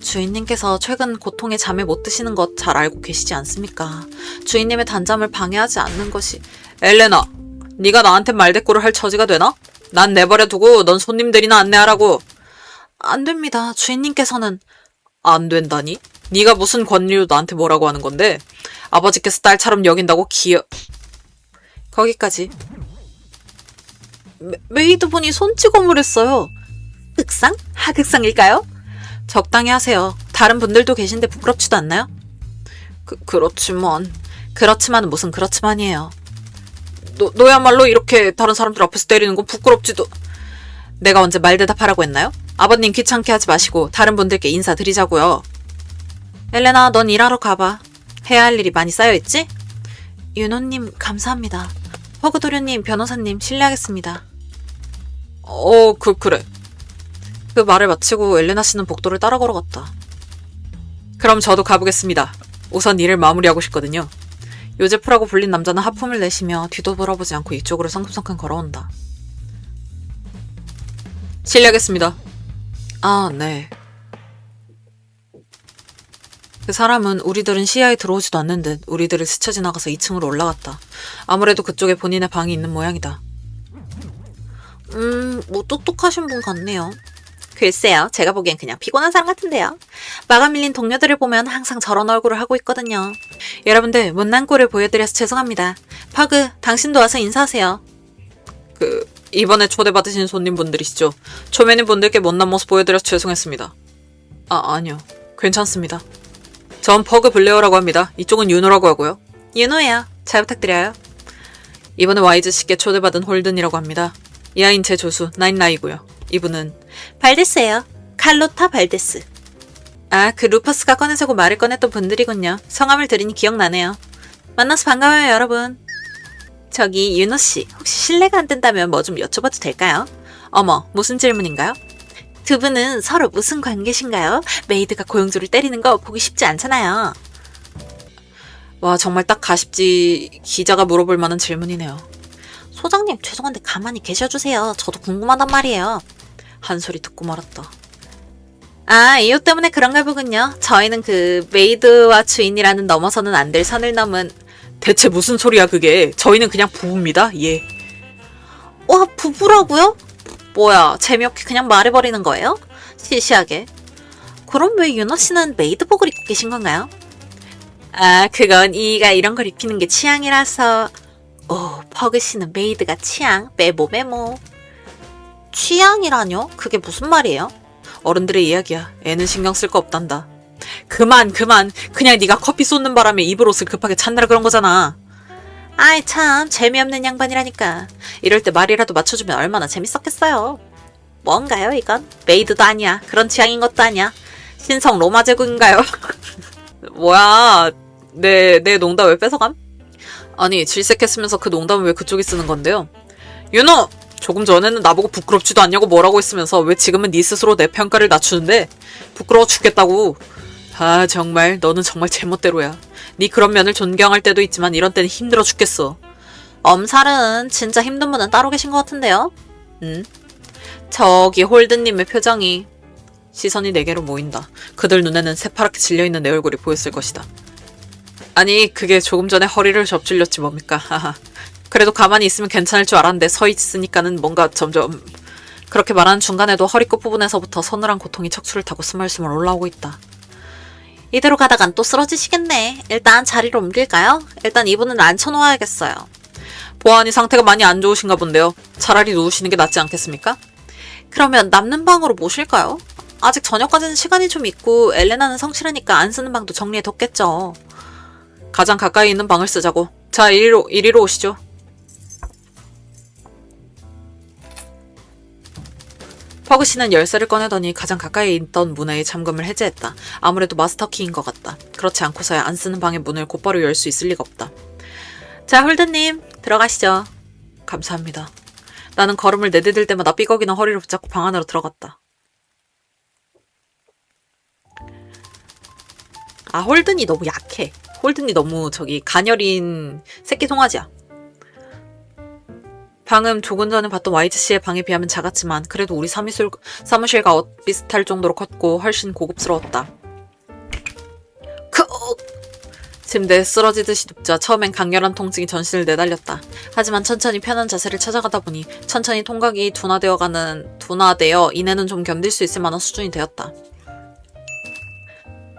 주인님께서 최근 고통에 잠을 못 드시는 것 잘 알고 계시지 않습니까? 주인님의 단잠을 방해하지 않는 것이... 엘레나, 네가 나한테 말대꾸를 할 처지가 되나? 난 내버려 두고 넌 손님들이나 안내하라고. 안 됩니다. 주인님께서는... 안 된다니? 네가 무슨 권리로 나한테 뭐라고 하는 건데? 아버지께서 딸처럼 여긴다고 거기까지. 메이드분이 손찌검을 했어요. 흑상? 하극상일까요? 적당히 하세요. 다른 분들도 계신데 부끄럽지도 않나요? 그렇지만... 그렇지만은 무슨 그렇지만이에요. 너야말로 이렇게 다른 사람들 앞에서 때리는 건 부끄럽지도... 내가 언제 말 대답하라고 했나요? 아버님 귀찮게 하지 마시고 다른 분들께 인사드리자고요. 엘레나, 넌 일하러 가봐. 해야 할 일이 많이 쌓여있지? 윤호님, 감사합니다. 허그도련님, 변호사님, 실례하겠습니다. 그래. 그 말을 마치고 엘레나 씨는 복도를 따라 걸어갔다. 그럼 저도 가보겠습니다. 우선 일을 마무리하고 싶거든요. 요제프라고 불린 남자는 하품을 내쉬며 뒤도 돌아보지 않고 이쪽으로 성큼성큼 걸어온다. 실례하겠습니다. 아, 네. 그 사람은 우리들은 시야에 들어오지도 않는 듯 우리들을 스쳐 지나가서 2층으로 올라갔다. 아무래도 그쪽에 본인의 방이 있는 모양이다. 뭐 똑똑하신 분 같네요. 글쎄요, 제가 보기엔 그냥 피곤한 사람 같은데요. 마감 밀린 동료들을 보면 항상 저런 얼굴을 하고 있거든요. 여러분들, 못난 꼴을 보여드려서 죄송합니다. 퍼그, 당신도 와서 인사하세요. 이번에 초대받으신 손님분들이시죠? 초면인 분들께 못난 모습 보여드려서 죄송했습니다. 아니요. 괜찮습니다. 전 퍼그 블레어라고 합니다. 이쪽은 윤호라고 하고요. 윤호예요. 잘 부탁드려요. 이번에 와이즈 씨께 초대받은 홀든이라고 합니다. 이 아인 제 조수 나인라이고요. 이분은 발데스예요. 칼로타 발데스. 아, 그 루퍼스가 꺼내자고 말을 꺼냈던 분들이군요. 성함을 들으니 기억나네요. 만나서 반가워요, 여러분. 저기 윤호씨, 혹시 실례가 안 된다면 뭐 좀 여쭤봐도 될까요? 어머, 무슨 질문인가요? 두 분은 서로 무슨 관계신가요? 메이드가 고용주를 때리는 거 보기 쉽지 않잖아요. 와, 정말 딱 가십지 기자가 물어볼 만한 질문이네요. 소장님, 죄송한데 가만히 계셔주세요. 저도 궁금하단 말이에요. 한 소리 듣고 말았다. 아, 이유 때문에 그런가 보군요. 저희는 그 메이드와 주인이라는 넘어서는 안 될 선을 넘은. 대체 무슨 소리야 그게. 저희는 그냥 부부입니다. 예. 와, 부부라고요? 뭐야, 재미없게 그냥 말해버리는 거예요? 시시하게. 그럼 왜 윤호 씨는 메이드복을 입고 계신 건가요? 아, 그건 이가 이런 걸 입히는 게 취향이라서. 오, 퍼그 씨는 메이드가 취향, 메모. 취향이라뇨? 그게 무슨 말이에요? 어른들의 이야기야. 애는 신경 쓸 거 없단다. 그만. 그냥 네가 커피 쏟는 바람에 입을 옷을 급하게 찾느라 그런 거잖아. 아이 참, 재미없는 양반이라니까. 이럴 때 말이라도 맞춰주면 얼마나 재밌었겠어요. 뭔가요 이건? 메이드도 아니야. 그런 취향인 것도 아니야. 신성 로마 제국인가요? 뭐야. 내 농담 왜 뺏어감? 아니, 질색했으면서 그 농담은 왜 그쪽이 쓰는 건데요? 윤호! 조금 전에는 나보고 부끄럽지도 않냐고 뭐라고 했으면서 왜 지금은 네 스스로 내 평가를 낮추는데? 부끄러워 죽겠다고. 아, 정말 너는 정말 제멋대로야. 네 그런 면을 존경할 때도 있지만 이런 때는 힘들어 죽겠어. 엄살은 진짜 힘든 분은 따로 계신 것 같은데요? 저기 홀드님의 표정이. 시선이 내게로 모인다. 그들 눈에는 새파랗게 질려있는 내 얼굴이 보였을 것이다. 아니, 그게 조금 전에 허리를 접질렸지 뭡니까. 하하. 그래도 가만히 있으면 괜찮을 줄 알았는데 서 있으니까는 뭔가 점점. 그렇게 말하는 중간에도 허리 끝부분에서부터 서늘한 고통이 척추를 타고 스멀스멀 올라오고 있다. 이대로 가다간 또 쓰러지시겠네. 일단 자리로 옮길까요? 일단 이분은 앉혀놓아야겠어요. 보아하니 상태가 많이 안 좋으신가 본데요. 차라리 누우시는 게 낫지 않겠습니까? 그러면 남는 방으로 모실까요? 아직 저녁까지는 시간이 좀 있고 엘레나는 성실하니까 안 쓰는 방도 정리해뒀겠죠. 가장 가까이 있는 방을 쓰자고. 자, 이리로 오시죠. 퍼그 씨는 열쇠를 꺼내더니 가장 가까이 있던 문의 잠금을 해제했다. 아무래도 마스터키인 것 같다. 그렇지 않고서야 안 쓰는 방의 문을 곧바로 열 수 있을 리가 없다. 자, 홀드님 들어가시죠. 감사합니다. 나는 걸음을 내디딜 때마다 삐걱이는 허리를 붙잡고 방 안으로 들어갔다. 아, 홀든이 너무 약해. 홀든이 너무 가녀린 새끼 송아지야. 방은 조금 전에 봤던 YGC의 방에 비하면 작았지만 그래도 우리 사무실과 비슷할 정도로 컸고 훨씬 고급스러웠다. 침대에 쓰러지듯이 눕자 처음엔 강렬한 통증이 전신을 내달렸다. 하지만 천천히 편한 자세를 찾아가다 보니 천천히 통각이 둔화되어 이내는 좀 견딜 수 있을 만한 수준이 되었다.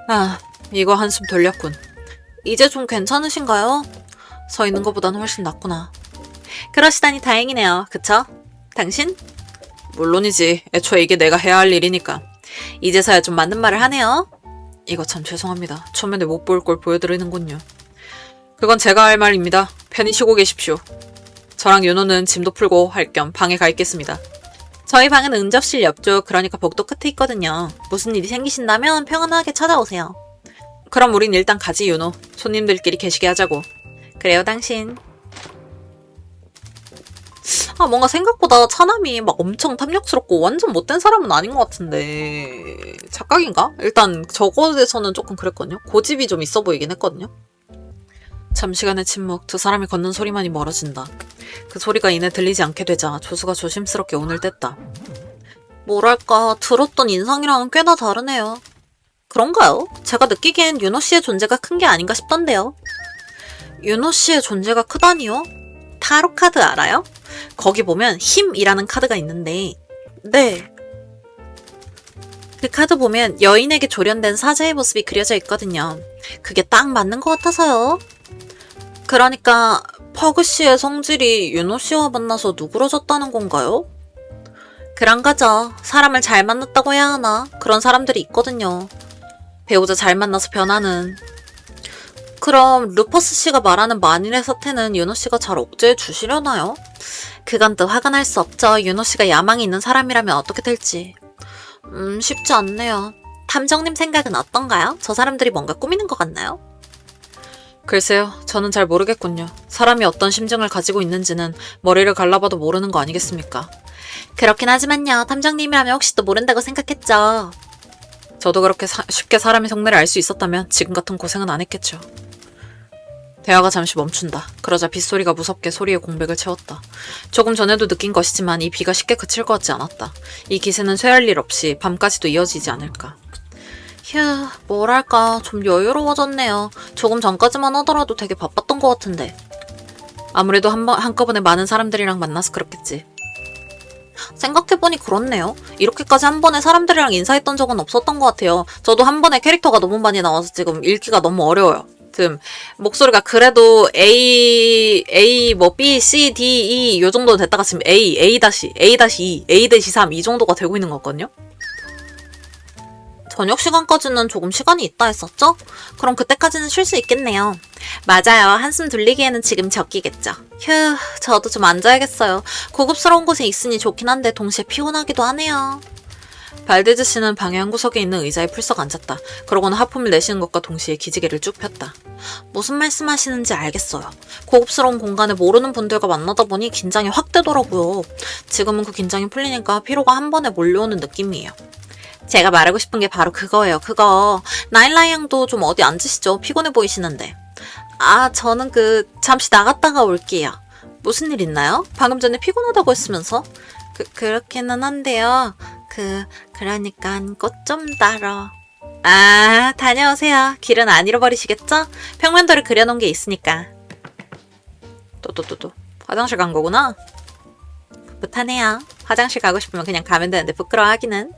아, 이거 한숨 돌렸군. 이제 좀 괜찮으신가요? 서 있는 것보다는 훨씬 낫구나. 그러시다니 다행이네요. 그쵸? 당신? 물론이지. 애초에 이게 내가 해야 할 일이니까. 이제서야 좀 맞는 말을 하네요. 이거 참 죄송합니다. 초면에 못 볼 걸 보여드리는군요. 그건 제가 할 말입니다. 편히 쉬고 계십시오. 저랑 윤호는 짐도 풀고 할 겸 방에 가 있겠습니다. 저희 방은 응접실 옆쪽, 그러니까 복도 끝에 있거든요. 무슨 일이 생기신다면 평안하게 찾아오세요. 그럼 우린 일단 가지, 윤호. 손님들끼리 계시게 하자고. 그래요, 당신. 아, 뭔가 생각보다 차남이 막 엄청 탐욕스럽고 완전 못된 사람은 아닌 것 같은데 착각인가? 일단 저것에서는 조금 그랬거든요. 고집이 좀 있어 보이긴 했거든요. 잠시간의 침묵, 두 사람이 걷는 소리만이 멀어진다. 그 소리가 이내 들리지 않게 되자 조수가 조심스럽게 운을 뗐다. 뭐랄까, 들었던 인상이랑은 꽤나 다르네요. 그런가요? 제가 느끼기엔 윤호 씨의 존재가 큰 게 아닌가 싶던데요. 윤호 씨의 존재가 크다니요? 타로 카드 알아요? 거기 보면 힘이라는 카드가 있는데, 네. 그 카드 보면 여인에게 조련된 사제의 모습이 그려져 있거든요. 그게 딱 맞는 것 같아서요. 그러니까 퍼그 씨의 성질이 윤호 씨와 만나서 누그러졌다는 건가요? 그런 거죠. 사람을 잘 만났다고 해야 하나? 그런 사람들이 있거든요. 배우자 잘 만나서 변하는. 그럼 루퍼스 씨가 말하는 만일의 사태는 윤호 씨가 잘 억제해 주시려나요? 그건 또 화가 날 수 없죠. 윤호 씨가 야망이 있는 사람이라면 어떻게 될지. 쉽지 않네요. 탐정님 생각은 어떤가요? 저 사람들이 뭔가 꾸미는 것 같나요? 글쎄요, 저는 잘 모르겠군요. 사람이 어떤 심정을 가지고 있는지는 머리를 갈라봐도 모르는 거 아니겠습니까? 그렇긴 하지만요. 탐정님이라면 혹시 또 모른다고 생각했죠. 저도 그렇게 쉽게 사람의 속내를 알 수 있었다면 지금 같은 고생은 안 했겠죠. 대화가 잠시 멈춘다. 그러자 빗소리가 무섭게 소리의 공백을 채웠다. 조금 전에도 느낀 것이지만 이 비가 쉽게 그칠 것 같지 않았다. 이 기세는 쇠할 일 없이 밤까지도 이어지지 않을까. 휴, 뭐랄까 좀 여유로워졌네요. 조금 전까지만 하더라도 되게 바빴던 것 같은데. 아무래도 한꺼번에 많은 사람들이랑 만나서 그렇겠지. 생각해보니 그렇네요. 이렇게까지 한 번에 사람들이랑 인사했던 적은 없었던 것 같아요. 저도 한 번에 캐릭터가 너무 많이 나와서 지금 읽기가 너무 어려워요. 목소리가 그래도 A, B, C, D, E 요 정도 됐다가 지금 A-2, A-3 이 정도가 되고 있는 거거든요? 저녁 시간까지는 조금 시간이 있다 했었죠? 그럼 그때까지는 쉴 수 있겠네요. 맞아요. 한숨 돌리기에는 지금 적기겠죠. 휴, 저도 좀 앉아야겠어요. 고급스러운 곳에 있으니 좋긴 한데 동시에 피곤하기도 하네요. 발데즈 씨는 방의 한 구석에 있는 의자에 풀썩 앉았다. 그러고는 하품을 내쉬는 것과 동시에 기지개를 쭉 폈다. 무슨 말씀하시는지 알겠어요. 고급스러운 공간에 모르는 분들과 만나다 보니 긴장이 확 되더라고요. 지금은 그 긴장이 풀리니까 피로가 한 번에 몰려오는 느낌이에요. 제가 말하고 싶은 게 바로 그거예요. 그거. 나일라이 양도 좀 어디 앉으시죠? 피곤해 보이시는데. 아, 저는 잠시 나갔다가 올게요. 무슨 일 있나요? 방금 전에 피곤하다고 했으면서? 그렇기는 한데요. 그러니까 꽃 좀 따러. 아, 다녀오세요. 길은 안 잃어버리시겠죠? 평면도를 그려놓은 게 있으니까. 또. 화장실 간 거구나? 풋풋하네요. 화장실 가고 싶으면 그냥 가면 되는데 부끄러워하기는.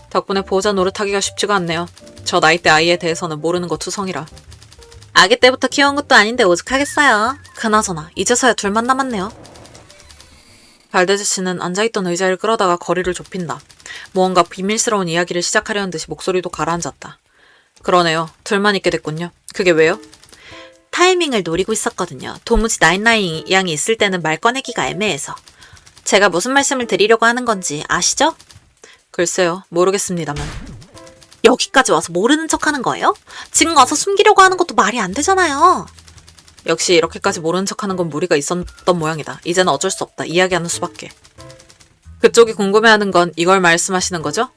덕분에 보호자 노릇하기가 쉽지가 않네요. 저 나이대 아이에 대해서는 모르는 거 투성이라. 아기 때부터 키워온 것도 아닌데 오죽하겠어요. 그나저나 이제서야 둘만 남았네요. 발데즈 씨는 앉아있던 의자를 끌어다가 거리를 좁힌다. 무언가 비밀스러운 이야기를 시작하려는 듯이 목소리도 가라앉았다. 그러네요. 둘만 있게 됐군요. 그게 왜요? 타이밍을 노리고 있었거든요. 도무지 나인라인 양이 있을 때는 말 꺼내기가 애매해서. 제가 무슨 말씀을 드리려고 하는 건지 아시죠? 글쎄요. 모르겠습니다만. 여기까지 와서 모르는 척하는 거예요? 지금 와서 숨기려고 하는 것도 말이 안 되잖아요. 역시 이렇게까지 모르는 척하는 건 무리가 있었던 모양이다. 이제는 어쩔 수 없다. 이야기하는 수밖에. 그쪽이 궁금해하는 건 이걸 말씀하시는 거죠?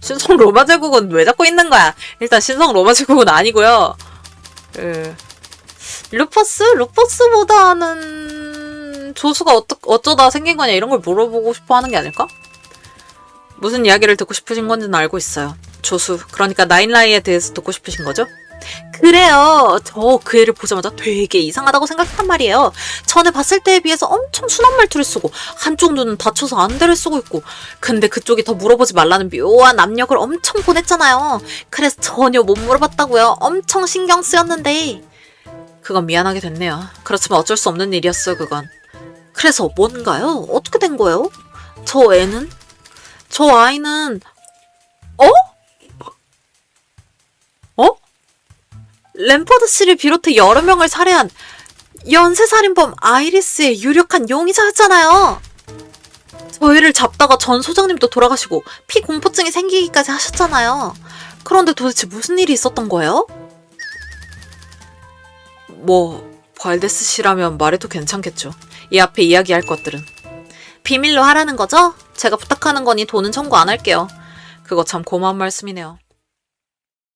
신성 로마 제국은 왜 잡고 있는 거야? 일단 신성 로마 제국은 아니고요. 루퍼스보다는 조수가 어쩌다 생긴 거냐 이런 걸 물어보고 싶어 하는 게 아닐까? 무슨 이야기를 듣고 싶으신 건지는 알고 있어요. 조수, 그러니까 나인라이에 대해서 듣고 싶으신 거죠? 그래요. 저 그 애를 보자마자 되게 이상하다고 생각했단 말이에요. 전에 봤을 때에 비해서 엄청 순한 말투를 쓰고 한쪽 눈은 다쳐서 안대를 쓰고 있고 근데 그쪽이 더 물어보지 말라는 묘한 압력을 엄청 보냈잖아요. 그래서 전혀 못 물어봤다고요. 엄청 신경 쓰였는데. 그건 미안하게 됐네요. 그렇지만 어쩔 수 없는 일이었어요, 그건. 그래서 뭔가요? 어떻게 된 거예요? 저 애는? 저 아이는 램퍼드 씨를 비롯해 여러 명을 살해한 연쇄살인범 아이리스의 유력한 용의자였잖아요. 저희를 잡다가 전 소장님도 돌아가시고 피공포증이 생기기까지 하셨잖아요. 그런데 도대체 무슨 일이 있었던 거예요? 발데스 씨라면 말해도 괜찮겠죠. 이 앞에 이야기할 것들은. 비밀로 하라는 거죠? 제가 부탁하는 거니 돈은 청구 안 할게요. 그거 참 고마운 말씀이네요.